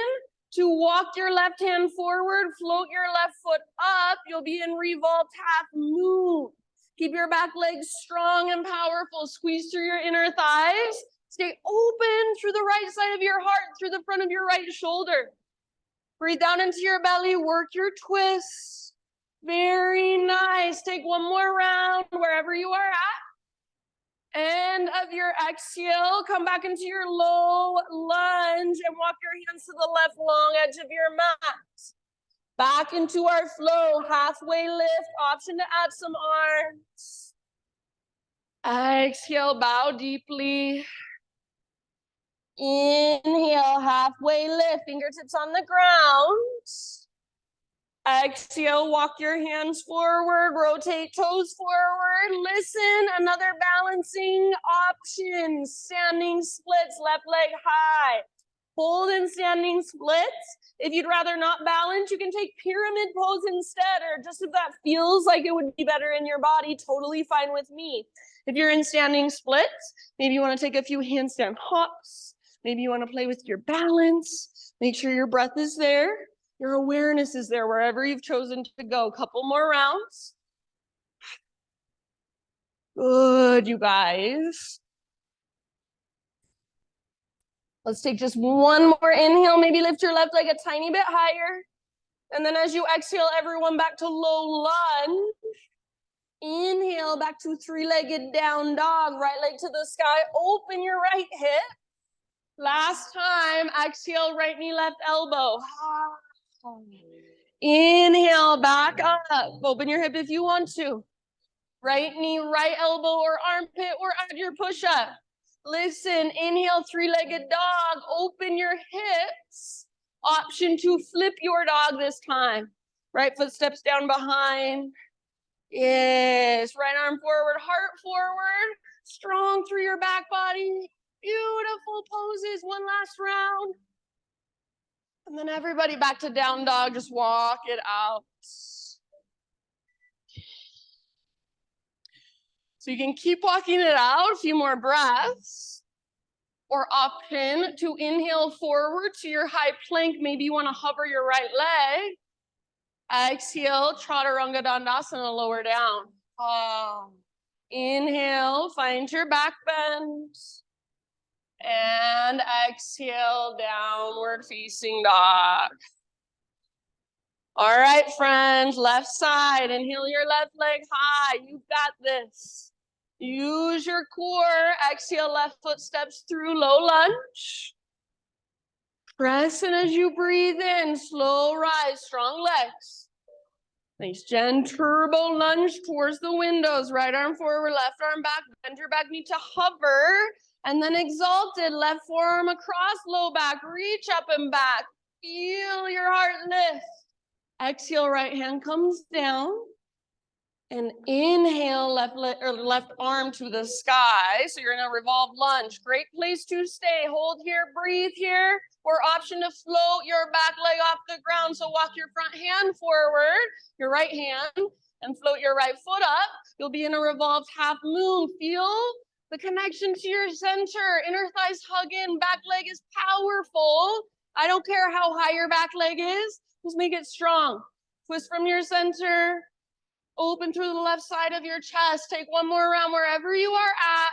to walk your left hand forward, float your left foot up. You'll be in revolved half moon. Keep your back legs strong and powerful. Squeeze through your inner thighs. Stay open through the right side of your heart, through the front of your right shoulder. Breathe down into your belly, work your twists. Very nice. Take one more round wherever you are at. End of your exhale, come back into your low lunge and walk your hands to the left long edge of your mat. Back into our flow, halfway lift, option to add some arms. Exhale, bow deeply. Inhale, halfway lift, fingertips on the ground. Exhale, walk your hands forward, rotate toes forward. Listen, another balancing option. Standing splits, left leg high. Hold in standing splits. If you'd rather not balance, you can take pyramid pose instead, or just if that feels like it would be better in your body, totally fine with me. If you're in standing splits, maybe you want to take a few handstand hops. Maybe you want to play with your balance. Make sure your breath is there. Your awareness is there wherever you've chosen to go. Couple more rounds. Good, you guys. Let's take just one more inhale. Maybe lift your left leg a tiny bit higher. And then as you exhale, everyone back to low lunge. Inhale, back to three-legged down dog. Right leg to the sky. Open your right hip. Last time, exhale, right knee, left elbow. Inhale, back up. Open your hip if you want to. Right knee, right elbow or armpit, or add your push-up. Listen, inhale, three-legged dog. Open your hips. Option to flip your dog this time. Right foot steps down behind. Yes, right arm forward, heart forward. Strong through your back body. Beautiful poses. One last round. And then everybody back to down dog. Just walk it out. So you can keep walking it out, a few more breaths. Or option to inhale forward to your high plank. Maybe you want to hover your right leg. Exhale, Chaturanga Dandasana, lower down. Inhale, find your back bend. And exhale, downward facing dog. All right, friends, left side. Inhale your left leg high. You've got this. Use your core. Exhale, left foot steps through, low lunge. Press in as you breathe in. Slow rise, strong legs. Nice, Jen. Turbo lunge towards the windows. Right arm forward, left arm back. Bend your back knee to hover. And then exalted, left forearm across, low back. Reach up and back. Feel your heart lift. Exhale, right hand comes down. And inhale, left arm to the sky. So you're in a revolved lunge. Great place to stay. Hold here, breathe here. Or option to float your back leg off the ground. So walk your front hand forward, your right hand, and float your right foot up. You'll be in a revolved half moon. Feel the connection to your center. Inner thighs hug in. Back leg is powerful. I don't care how high your back leg is. Just make it strong. Twist from your center. Open through the left side of your chest. Take one more round wherever you are at.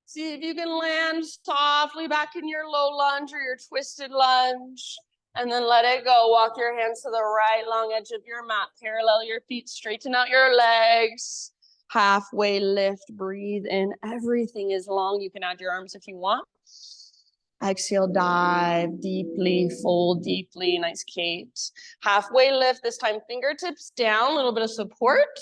See if you can land softly back in your low lunge or your twisted lunge. And then let it go. Walk your hands to the right long edge of your mat. Parallel your feet. Straighten out your legs. Halfway lift. Breathe in. Everything is long. You can add your arms if you want. Exhale, dive deeply, fold deeply. Nice, Kate. Halfway lift, this time fingertips down, a little bit of support.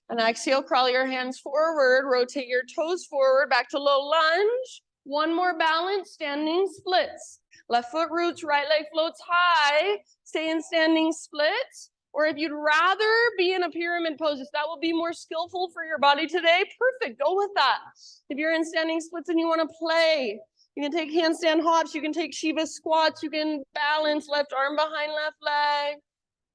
And exhale, crawl your hands forward, rotate your toes forward, back to low lunge. One more balance, standing splits. Left foot roots, right leg floats high. Stay in standing splits. Or if you'd rather be in a pyramid pose, if that will be more skillful for your body today, perfect, go with that. If you're in standing splits and you want to play, you can take handstand hops, you can take Shiva squats, you can balance left arm behind left leg.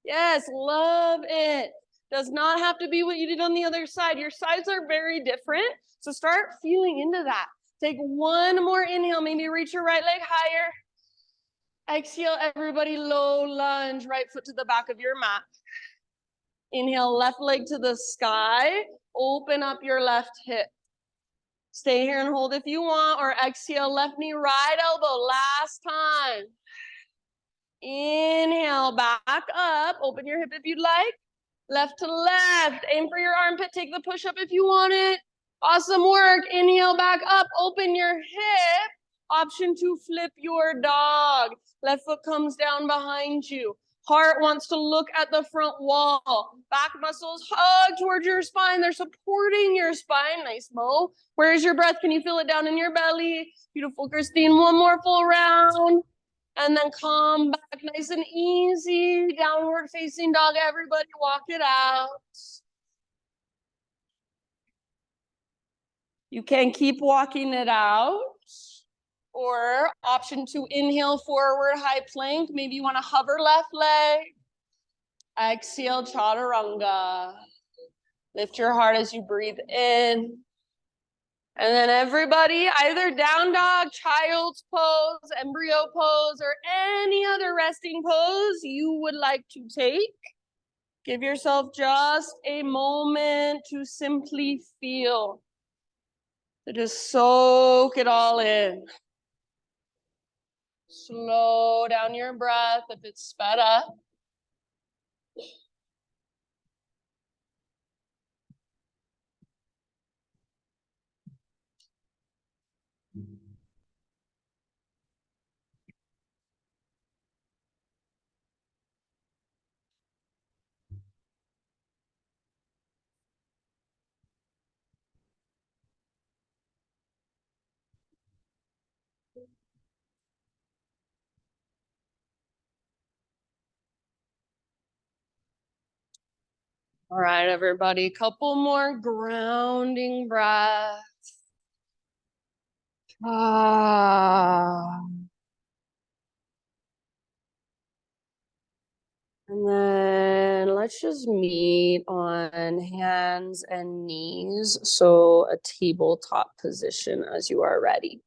Yes, love it. Does not have to be what you did on the other side. Your sides are very different, so start feeling into that. Take one more inhale, maybe reach your right leg higher. Exhale, everybody, low lunge, right foot to the back of your mat. Inhale, left leg to the sky. Open up your left hip. Stay here and hold if you want, or exhale, left knee, right elbow, last time. Inhale, back up, open your hip if you'd like. Left to left, aim for your armpit, take the push-up if you want it. Awesome work, inhale, back up, open your hip. Option to flip your dog. Left foot comes down behind you. Heart wants to look at the front wall. Back muscles hug towards your spine. They're supporting your spine. Nice, Mo. Where's your breath? Can you feel it down in your belly? Beautiful, Christine. One more full round. And then come back nice and easy. Downward facing dog. Everybody walk it out. You can keep walking it out. Or option 2, inhale, forward, high plank. Maybe you want to hover left leg. Exhale, chaturanga. Lift your heart as you breathe in. And then everybody, either down dog, child's pose, embryo pose, or any other resting pose you would like to take. Give yourself just a moment to simply feel. To just soak it all in. Slow down your breath if it's sped up. All right, everybody, couple more grounding breaths. And then let's just meet on hands and knees. So a tabletop position as you are ready.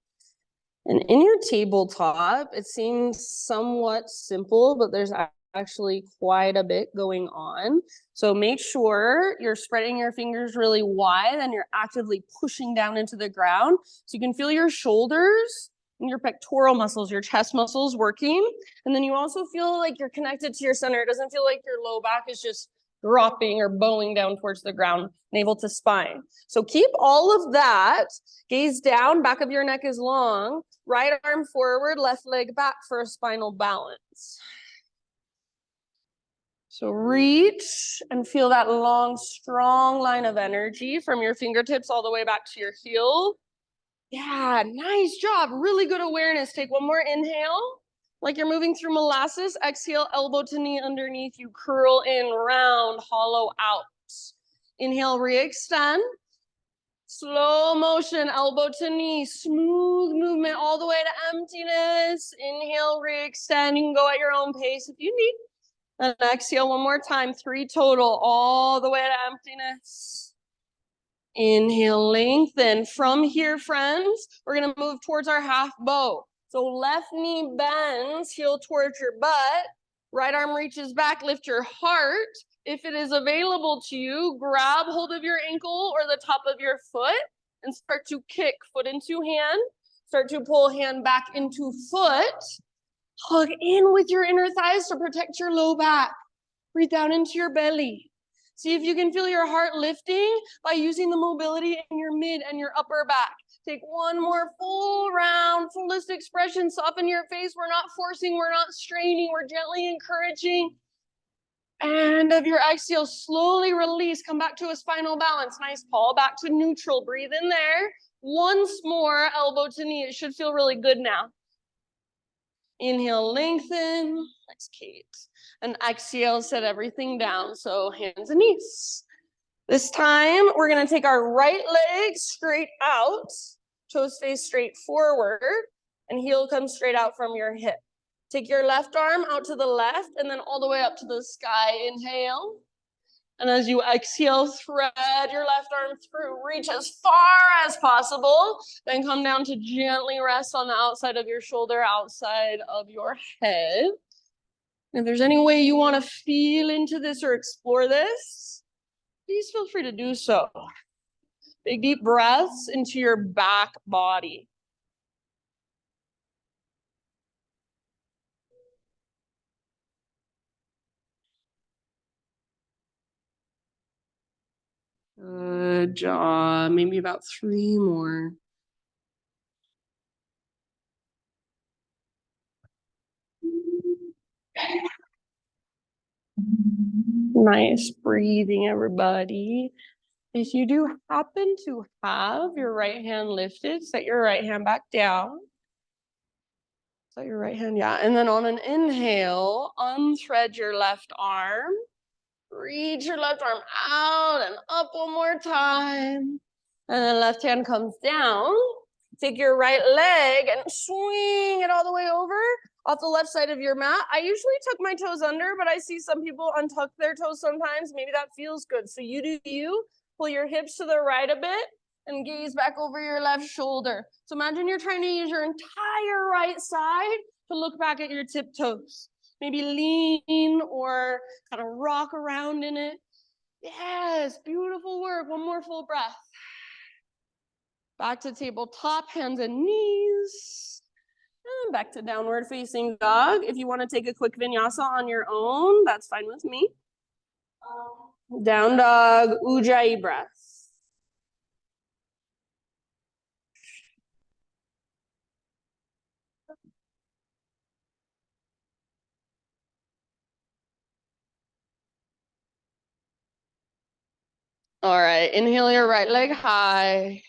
And in your tabletop, it seems somewhat simple, but there's actually quite a bit going on. So make sure you're spreading your fingers really wide and you're actively pushing down into the ground. So you can feel your shoulders and your pectoral muscles, your chest muscles working. And then you also feel like you're connected to your center. It doesn't feel like your low back is just dropping or bowing down towards the ground, navel to spine. So keep all of that. Gaze down, back of your neck is long. Right arm forward, left leg back for a spinal balance. So reach and feel that long, strong line of energy from your fingertips all the way back to your heel. Yeah, nice job. Really good awareness. Take one more inhale. Like you're moving through molasses. Exhale, elbow to knee underneath you. Curl in, round, hollow out. Inhale, re-extend. Slow motion, elbow to knee. Smooth movement all the way to emptiness. Inhale, re-extend. You can go at your own pace if you need. And exhale one more time. 3 total, all the way to emptiness. Inhale, lengthen. From here, friends, we're going to move towards our half bow. So left knee bends, heel towards your butt. Right arm reaches back, lift your heart. If it is available to you, grab hold of your ankle or the top of your foot and start to kick foot into hand. Start to pull hand back into foot. Hug in with your inner thighs to protect your low back. Breathe down into your belly. See if you can feel your heart lifting by using the mobility in your mid and your upper back. Take one more full round, fullest expression. Soften your face. We're not forcing, we're not straining, we're gently encouraging. And of your exhale, slowly release. Come back to a spinal balance. Nice, Paul. Back to neutral. Breathe in there. Once more, elbow to knee. It should feel really good now. Inhale, lengthen. Nice, Kate. And exhale, set everything down. So hands and knees. This time, we're going to take our right leg straight out. Toes face straight forward. And heel comes straight out from your hip. Take your left arm out to the left and then all the way up to the sky. Inhale. And as you exhale, thread your left arm through. Reach as far as possible. Then come down to gently rest on the outside of your shoulder, outside of your head. If there's any way you want to feel into this or explore this, please feel free to do so. Big deep breaths into your back body. Good job. Maybe about 3 more. Nice breathing, everybody. If you do happen to have your right hand lifted, set your right hand back down. Set your right hand, yeah. And then on an inhale, unthread your left arm. Reach your left arm out and up one more time. And then left hand comes down. Take your right leg and swing it all the way over off the left side of your mat. I usually tuck my toes under, but I see some people untuck their toes sometimes. Maybe that feels good. So you do you. Pull your hips to the right a bit and gaze back over your left shoulder. So imagine you're trying to use your entire right side to look back at your tiptoes. Maybe lean or kind of rock around in it. Yes, beautiful work. One more full breath. Back to tabletop, hands and knees. And back to downward facing dog. If you want to take a quick vinyasa on your own, that's fine with me. Down dog, ujjayi breath. All right, inhale your right leg high.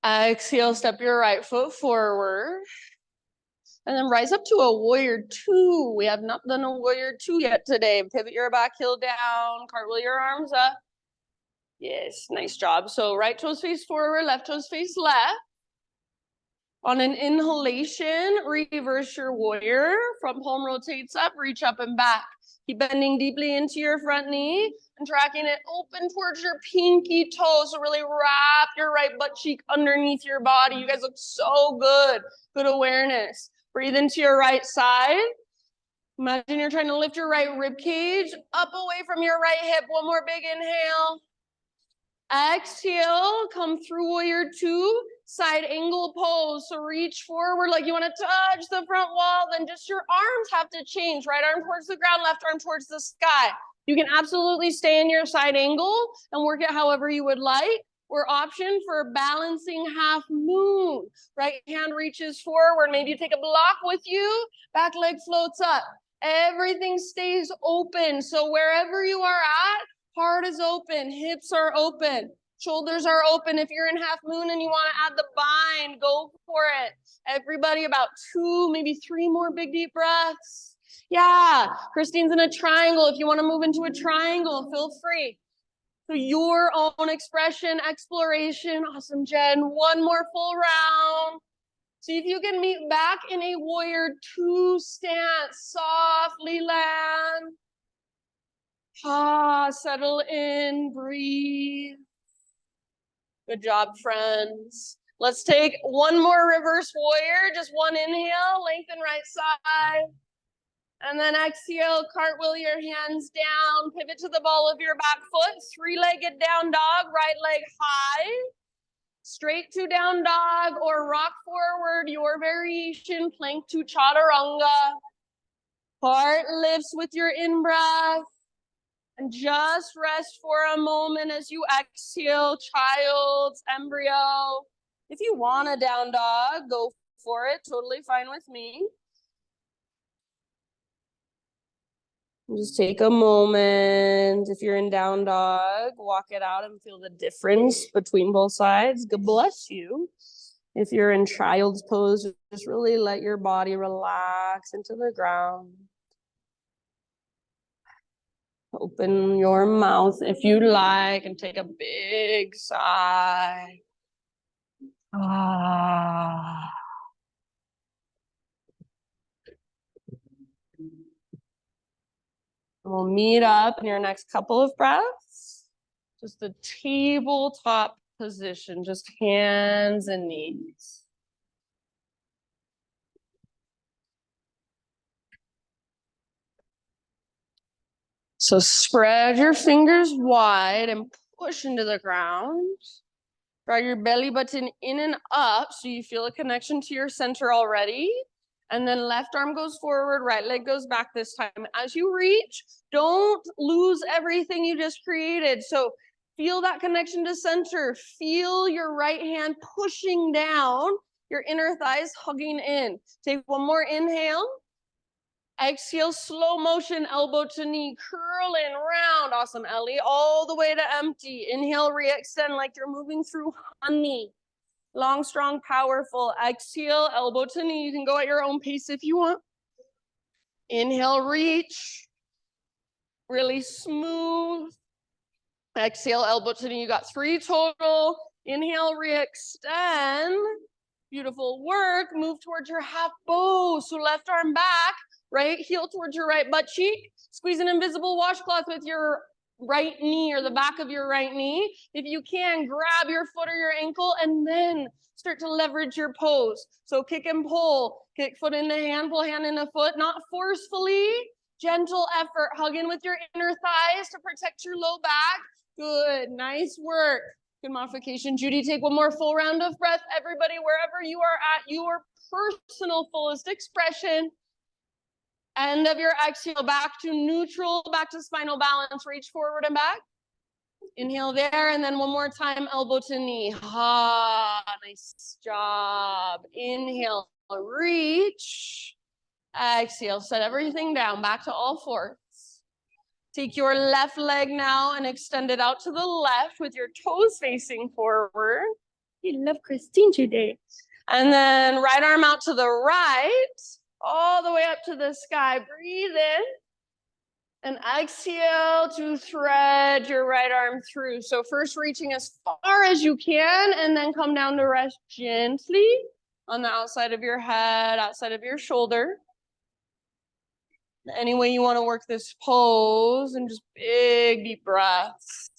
Exhale, step your right foot forward. And then rise up to a warrior two. We have not done a warrior two yet today. Pivot your back heel down, cartwheel your arms up. Yes, nice job. So right toes face forward, left toes face left. On an inhalation, reverse your warrior. Front palm rotates up, reach up and back. Keep bending deeply into your front knee and tracking it open towards your pinky toe. So really wrap your right butt cheek underneath your body. You guys look so good. Good awareness. Breathe into your right side. Imagine you're trying to lift your right rib cage up away from your right hip. One more big inhale. Exhale, come through warrior two, side angle pose. So reach forward like you want to touch the front wall, then just your arms have to change. Right arm towards the ground, left arm towards the sky. You can absolutely stay in your side angle and work it however you would like. Or option for balancing half moon. Right hand reaches forward. Maybe you take a block with you, back leg floats up. Everything stays open. So wherever you are at, heart is open, hips are open, shoulders are open. If you're in half moon and you want to add the bind, go for it. Everybody about 2, maybe 3 more big deep breaths. Yeah, Christine's in a triangle. If you want to move into a triangle, feel free. So your own expression, exploration. Awesome, Jen. One more full round. See if you can meet back in a warrior two stance. Softly land. Settle in, breathe. Good job, friends. Let's take one more reverse warrior. Just one inhale, lengthen right side. And then exhale, cartwheel your hands down, pivot to the ball of your back foot, 3-legged down dog, right leg high. Straight to down dog or rock forward, your variation, plank to chaturanga. Heart lifts with your in-breath. And just rest for a moment as you exhale, child's embryo. If you want a down dog, go for it. Totally fine with me. Just take a moment. If you're in down dog, walk it out and feel the difference between both sides. God bless you. If you're in child's pose, just really let your body relax into the ground. Open your mouth if you like and take a big sigh. We'll meet up in your next couple of breaths. Just the tabletop position, just hands and knees. So spread your fingers wide and push into the ground. Draw your belly button in and up so you feel a connection to your center already. And then left arm goes forward, right leg goes back this time. As you reach, don't lose everything you just created. So feel that connection to center. Feel your right hand pushing down, your inner thighs hugging in. Take one more inhale. Exhale, slow motion, elbow to knee, curl in, round. Awesome, Ellie. All the way to empty. Inhale, re-extend like you're moving through honey. Long, strong, powerful. Exhale, elbow to knee. You can go at your own pace if you want. Inhale, reach. Really smooth. Exhale, elbow to knee. You got 3 total. Inhale, re-extend. Beautiful work. Move towards your half bow. So left arm back, right heel towards your right butt cheek. Squeeze an invisible washcloth with your right knee or the back of your right knee. If you can, grab your foot or your ankle and then start to leverage your pose. So kick and pull, kick foot in the hand, pull hand in the foot, not forcefully, gentle effort. Hug in with your inner thighs to protect your low back. Good, nice work. Good modification. Judy, take one more full round of breath. Everybody, wherever you are at your personal fullest expression. End of your exhale, back to neutral, back to spinal balance. Reach forward and back. Inhale there, and then one more time, elbow to knee. Nice job. Inhale, reach. Exhale, set everything down, back to all fours. Take your left leg now and extend it out to the left with your toes facing forward. You love Christine today. And then right arm out to the right, all the way up to the sky. Breathe in. And exhale to thread your right arm through. So first reaching as far as you can, and then come down to rest gently on the outside of your head, outside of your shoulder. Any way you want to work this pose, and just big deep breaths.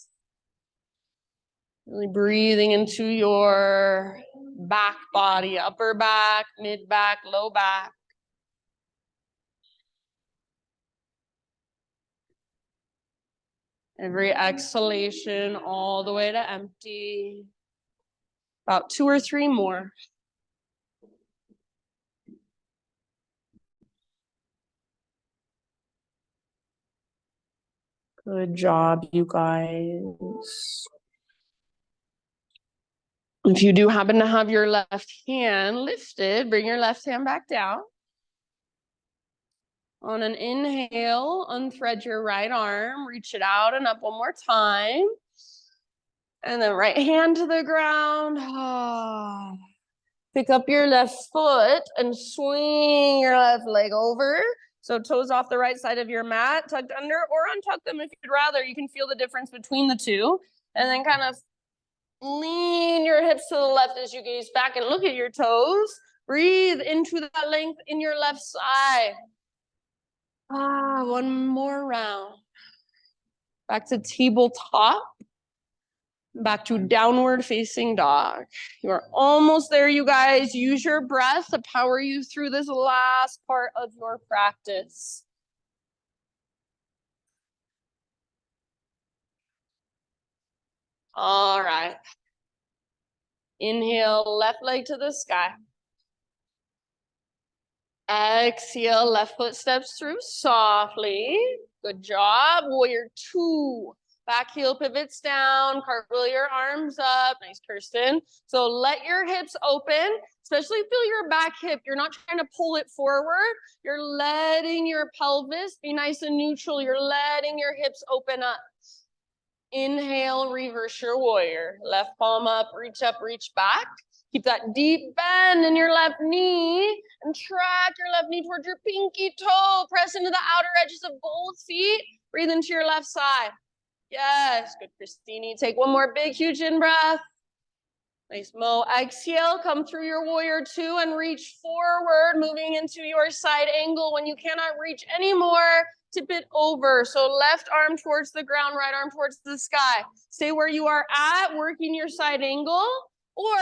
Really breathing into your back body, upper back, mid back, low back. Every exhalation all the way to empty. About 2 or 3 more. Good job, you guys. If you do happen to have your left hand lifted, bring your left hand back down. On an inhale, unthread your right arm, reach it out and up one more time. And then right hand to the ground. Pick up your left foot and swing your left leg over. So toes off the right side of your mat, tucked under, or untuck them if you'd rather. You can feel the difference between the two. And then kind of lean your hips to the left as you gaze back and look at your toes. Breathe into that length in your left side. One more round. Back to tabletop. Back to downward facing dog. You are almost there, you guys. Use your breath to power you through this last part of your practice. All right. Inhale, left leg to the sky. Exhale, left foot steps through softly. Good job. Warrior 2. Back heel pivots down, cartwheel your arms up. Nice, Kirsten. So let your hips open, especially feel your back hip. You're not trying to pull it forward. You're letting your pelvis be nice and neutral. You're letting your hips open up. Inhale, reverse your warrior. Left palm up, reach back. Keep that deep bend in your left knee and track your left knee towards your pinky toe. Press into the outer edges of both feet. Breathe into your left side. Yes, good, Christine. Take one more big, huge in breath. Nice, Mo. Exhale, come through your warrior 2 and reach forward, moving into your side angle. When you cannot reach anymore, tip it over. So left arm towards the ground, right arm towards the sky. Stay where you are at, working your side angle, or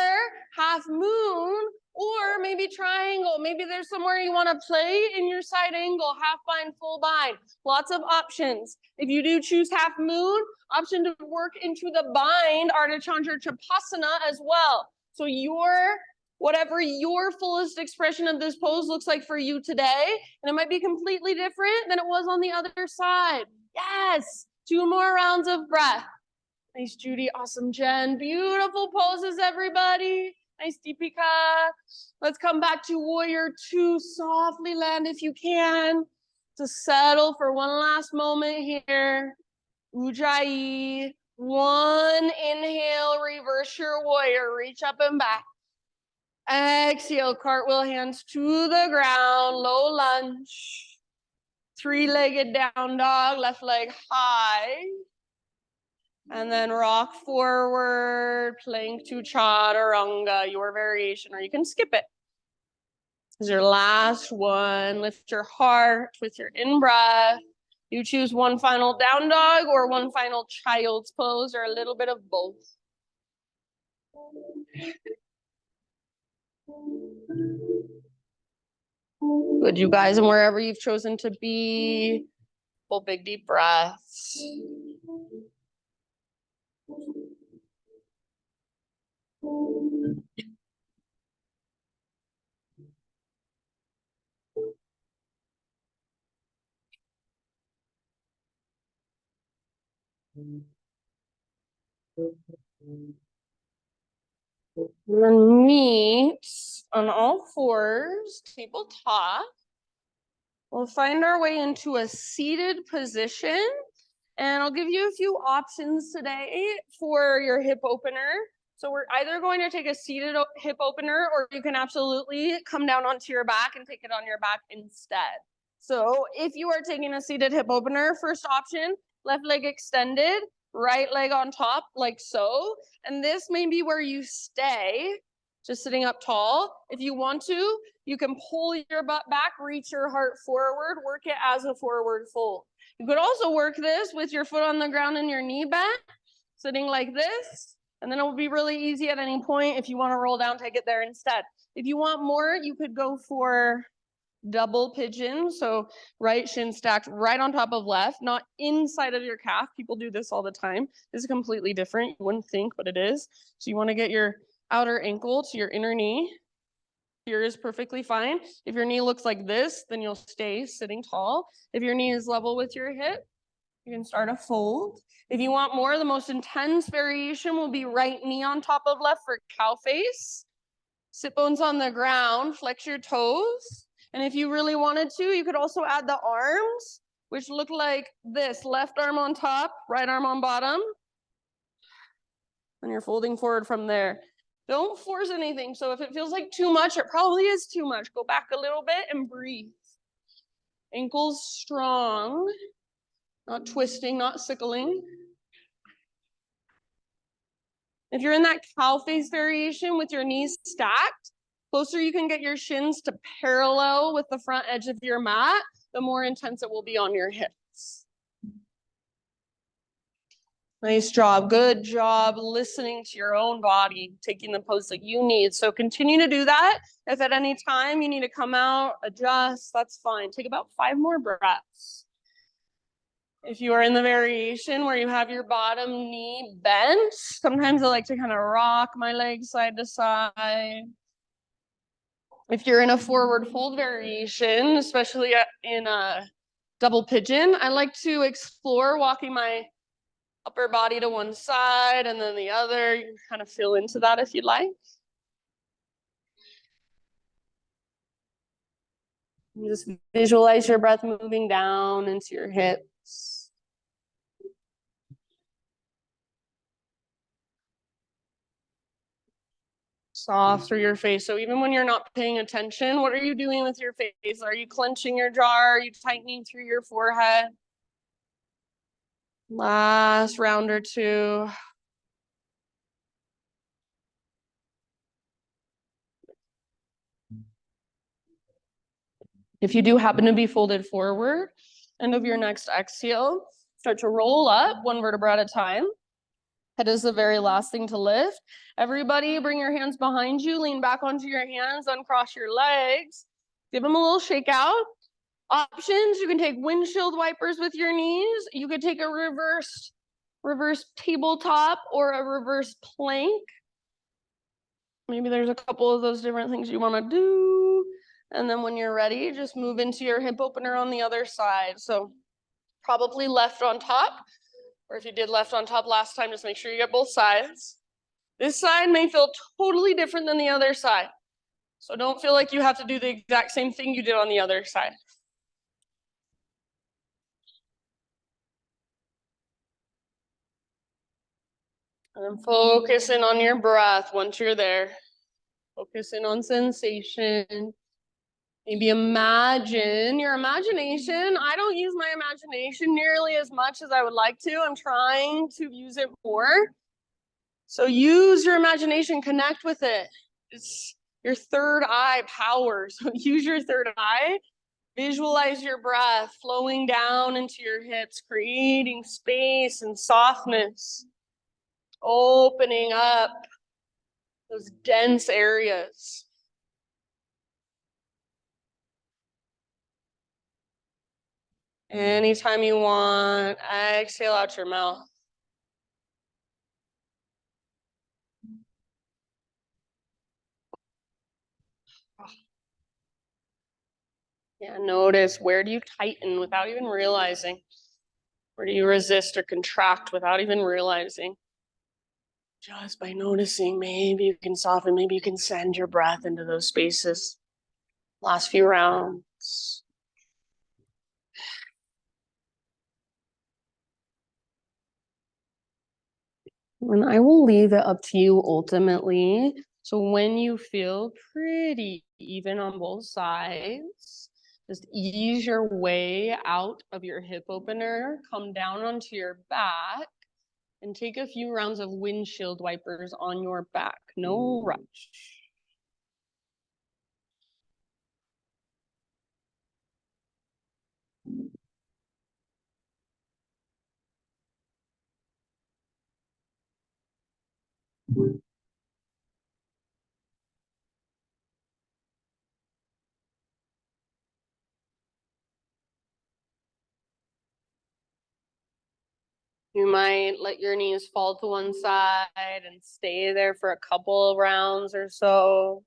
half moon, or maybe triangle. Maybe there's somewhere you want to play in your side angle, half bind, full bind. Lots of options. If you do choose half moon, option to work into the bind, Ardha Chandra Chapasana as well. So whatever your fullest expression of this pose looks like for you today, and it might be completely different than it was on the other side. Yes, 2 more rounds of breath. Nice, Judy. Awesome, Jen. Beautiful poses, everybody. Nice, Deepika. Let's come back to warrior 2. Softly land if you can. to settle for one last moment here. Ujjayi. One inhale, reverse your warrior, reach up and back. Exhale, cartwheel hands to the ground, low lunge. Three-legged down dog, left leg high. And then rock forward, plank to chaturanga, your variation, or you can skip it. This is your last one. Lift your heart with your in-breath. You choose one final down dog or one final child's pose or a little bit of both. Good, you guys, and wherever you've chosen to be, full big deep breaths. And then meet on all fours, tabletop. We'll find our way into a seated position, and I'll give you a few options today for your hip opener. So we're either going to take a seated hip opener, or you can absolutely come down onto your back and take it on your back instead. So if you are taking a seated hip opener, first option, left leg extended, right leg on top, like so. And this may be where you stay, just sitting up tall. If you want to, you can pull your butt back, reach your heart forward, work it as a forward fold. You could also work this with your foot on the ground and your knee bent, sitting like this. And then it will be really easy at any point. If you want to roll down, take it there instead. If you want more, you could go for double pigeon. So right shin stacked right on top of left, not inside of your calf. People do this all the time. This is completely different. You wouldn't think, but it is. So you want to get your outer ankle to your inner knee. Here is perfectly fine. If your knee looks like this, then you'll stay sitting tall. If your knee is level with your hip, you can start a fold. If you want more, the most intense variation will be right knee on top of left for cow face. Sit bones on the ground, flex your toes. And if you really wanted to, you could also add the arms, which look like this. Left arm on top, right arm on bottom. And you're folding forward from there. Don't force anything. So if it feels like too much, it probably is too much. Go back a little bit and breathe. Ankles strong, not twisting, not sickling. If you're in that cow face variation with your knees stacked, closer you can get your shins to parallel with the front edge of your mat, the more intense it will be on your hips. Nice job. Good job listening to your own body, taking the pose that you need. So continue to do that. If at any time you need to come out, adjust, that's fine. Take about 5 more breaths. If you are in the variation where you have your bottom knee bent, sometimes I like to kind of rock my legs side to side. If you're in a forward fold variation, especially in a double pigeon, I like to explore walking my upper body to one side and then the other. You can kind of feel into that if you'd like. You just visualize your breath moving down into your hips. Soft through your face. So even when you're not paying attention, what are you doing with your face? Are you clenching your jaw? Are you tightening through your forehead? Last round or two. If you do happen to be folded forward, end of your next exhale, start to roll up one vertebra at a time. Head is the very last thing to lift. Everybody bring your hands behind you, lean back onto your hands, uncross your legs. Give them a little shake out. Options, you can take windshield wipers with your knees. You could take a reverse tabletop or a reverse plank. Maybe there's a couple of those different things you want to do. And then when you're ready, just move into your hip opener on the other side. So probably left on top, or if you did left on top last time, just make sure you get both sides. This side may feel totally different than the other side. So don't feel like you have to do the exact same thing you did on the other side. And then focus in on your breath once you're there. Focus in on sensation. Maybe imagine your imagination. I don't use my imagination nearly as much as I would like to. I'm trying to use it more. So use your imagination, connect with it. It's your third eye power. So use your third eye. Visualize your breath flowing down into your hips, creating space and softness, opening up those dense areas. Anytime you want, exhale out your mouth. Yeah, notice, where do you tighten without even realizing? Where do you resist or contract without even realizing? Just by noticing, maybe you can soften, maybe you can send your breath into those spaces. Last few rounds. And I will leave it up to you ultimately. So when you feel pretty even on both sides, just ease your way out of your hip opener, come down onto your back, and take a few rounds of windshield wipers on your back. No rush. You might let your knees fall to one side and stay there for a couple of rounds or so.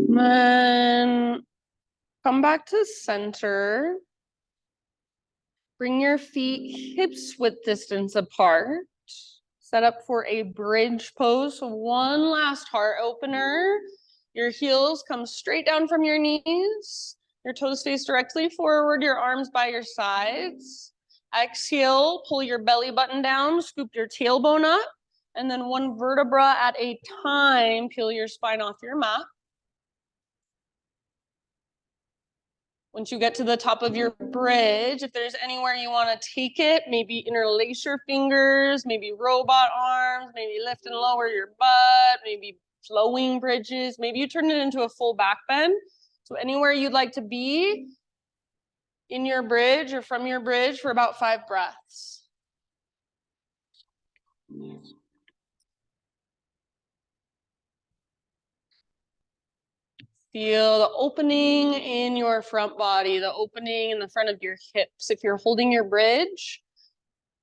Then come back to center. Bring your feet hips width distance apart. Set up for a bridge pose. So one last heart opener. Your heels come straight down from your knees. Your toes face directly forward, your arms by your sides. Exhale, pull your belly button down, scoop your tailbone up, and then one vertebra at a time, peel your spine off your mat. Once you get to the top of your bridge, if there's anywhere you want to take it, maybe interlace your fingers, maybe robot arms, maybe lift and lower your butt, maybe flowing bridges, maybe you turn it into a full back bend. So anywhere you'd like to be in your bridge or from your bridge for about 5 breaths. Feel the opening in your front body, the opening in the front of your hips. If you're holding your bridge,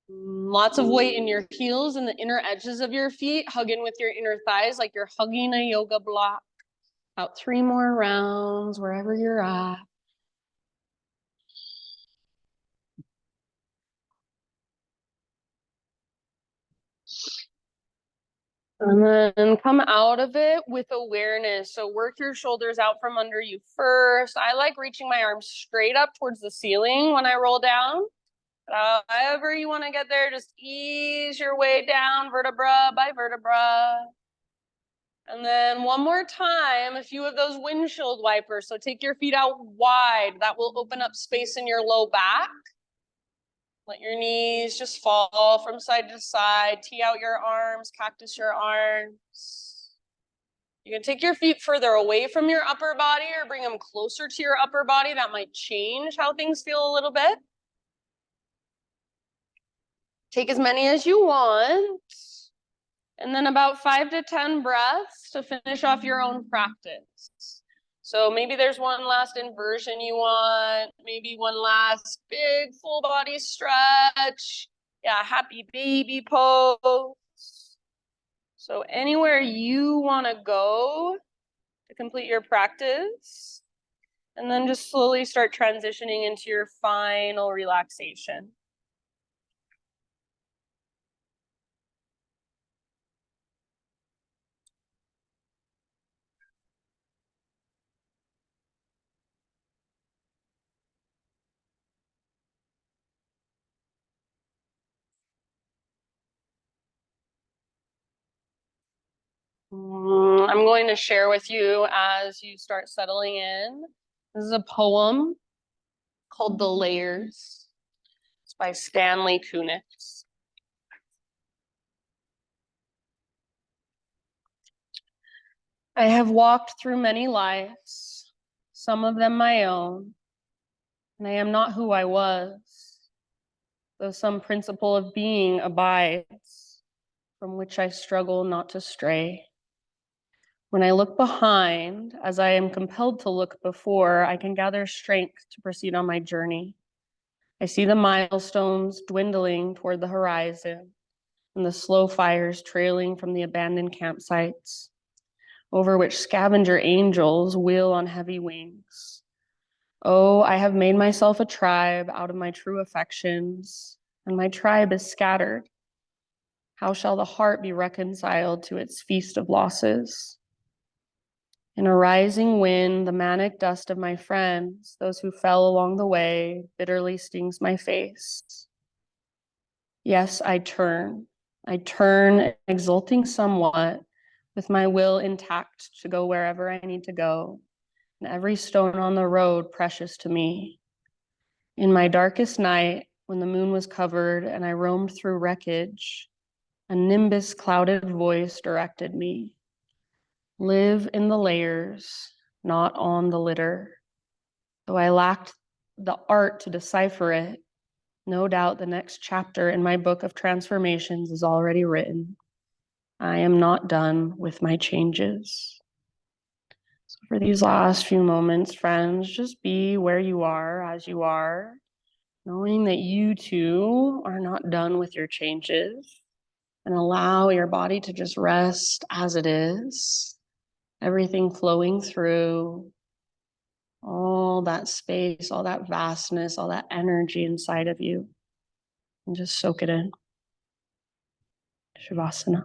lots of weight in your heels and the inner edges of your feet. Hug in with your inner thighs like you're hugging a yoga block. About 3 more rounds, wherever you're at. And then come out of it with awareness. So work your shoulders out from under you first. I like reaching my arms straight up towards the ceiling when I roll down. However you want to get there, just ease your way down vertebra by vertebra. And then one more time, a few of those windshield wipers. So take your feet out wide. That will open up space in your low back. Let your knees just fall from side to side. Tee out your arms, cactus your arms. You can take your feet further away from your upper body or bring them closer to your upper body. That might change how things feel a little bit. Take as many as you want. And then about 5 to 10 breaths to finish off your own practice. So maybe there's one last inversion you want, maybe one last big full body stretch. Yeah, happy baby pose. So anywhere you want to go to complete your practice. And then just slowly start transitioning into your final relaxation. I'm going to share with you as you start settling in. This is a poem called The Layers. It's by Stanley Kunitz. I have walked through many lives, some of them my own, and I am not who I was, though some principle of being abides, from which I struggle not to stray. When I look behind, as I am compelled to look before, I can gather strength to proceed on my journey. I see the milestones dwindling toward the horizon and the slow fires trailing from the abandoned campsites, over which scavenger angels wheel on heavy wings. Oh, I have made myself a tribe out of my true affections, and my tribe is scattered. How shall the heart be reconciled to its feast of losses? In a rising wind, the manic dust of my friends, those who fell along the way, bitterly stings my face. Yes, I turn, exulting somewhat, with my will intact to go wherever I need to go, and every stone on the road precious to me. In my darkest night, when the moon was covered and I roamed through wreckage, a nimbus clouded voice directed me. Live in the layers, not on the litter. Though I lacked the art to decipher it, no doubt the next chapter in my book of transformations is already written. I am not done with my changes. So for these last few moments, friends, just be where you are as you are, knowing that you too are not done with your changes, and allow your body to just rest as it is, everything flowing through, all that space, all that vastness, all that energy inside of you, and just soak it in. Shavasana.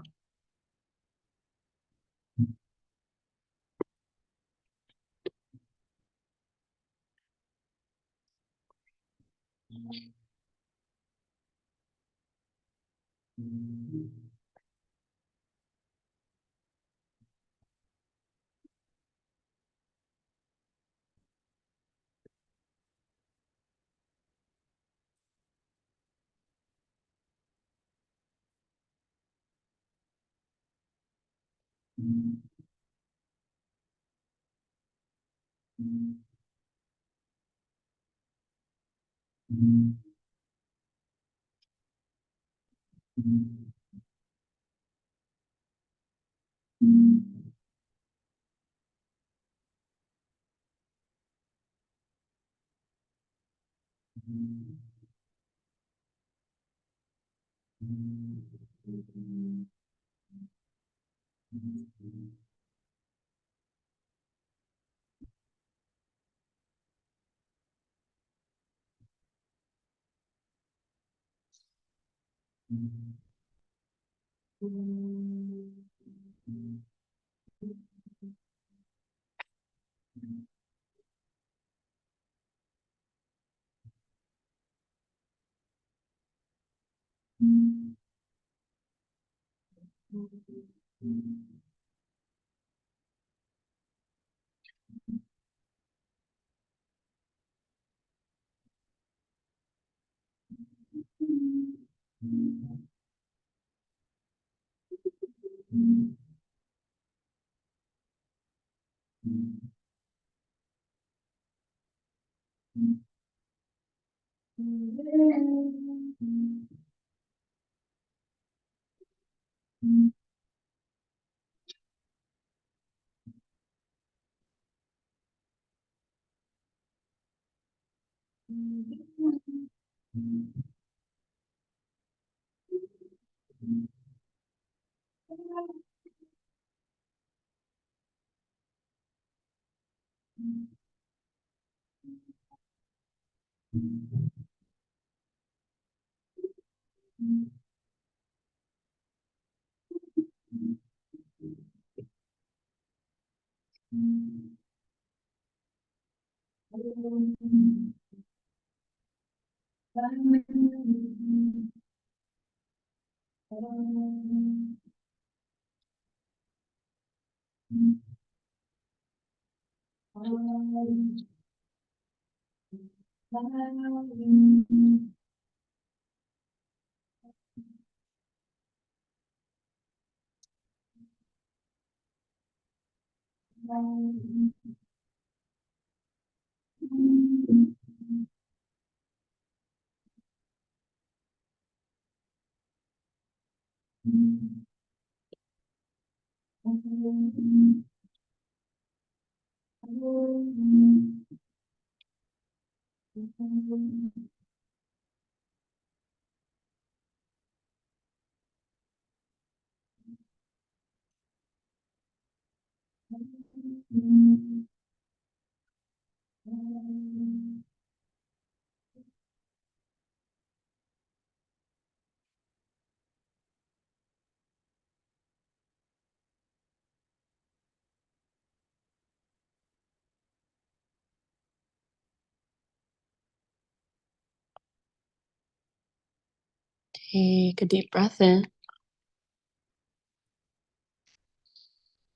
Take a deep breath in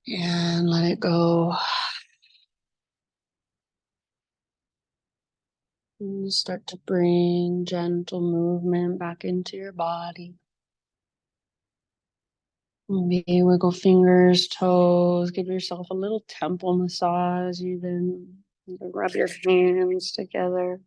and let it go. And start to bring gentle movement back into your body. Maybe wiggle fingers, toes, give yourself a little temple massage even. Rub your hands together.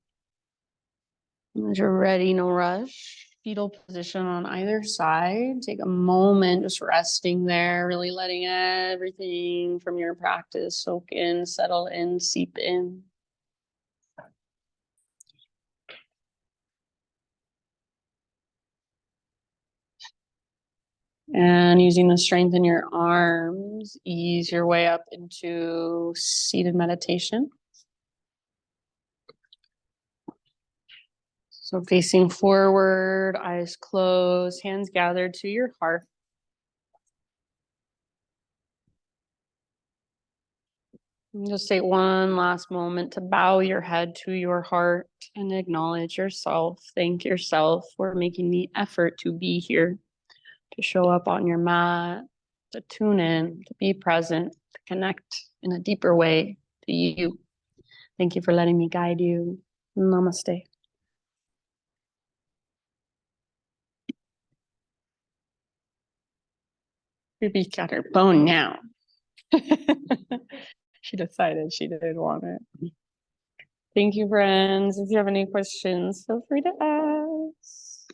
As you're ready, no rush. Fetal position on either side. Take a moment just resting there, really letting everything from your practice soak in, settle in, seep in. And using the strength in your arms, ease your way up into seated meditation. So facing forward, eyes closed, hands gathered to your heart. And just take one last moment to bow your head to your heart and acknowledge yourself. Thank yourself for making the effort to be here, to show up on your mat, to tune in, to be present, to connect in a deeper way to you. Thank you for letting me guide you. Namaste. Ruby got her bone now. She decided she didn't want it. Thank you, friends. If you have any questions, feel free to ask.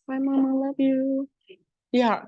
Bye, Mama. Love you. Yeah.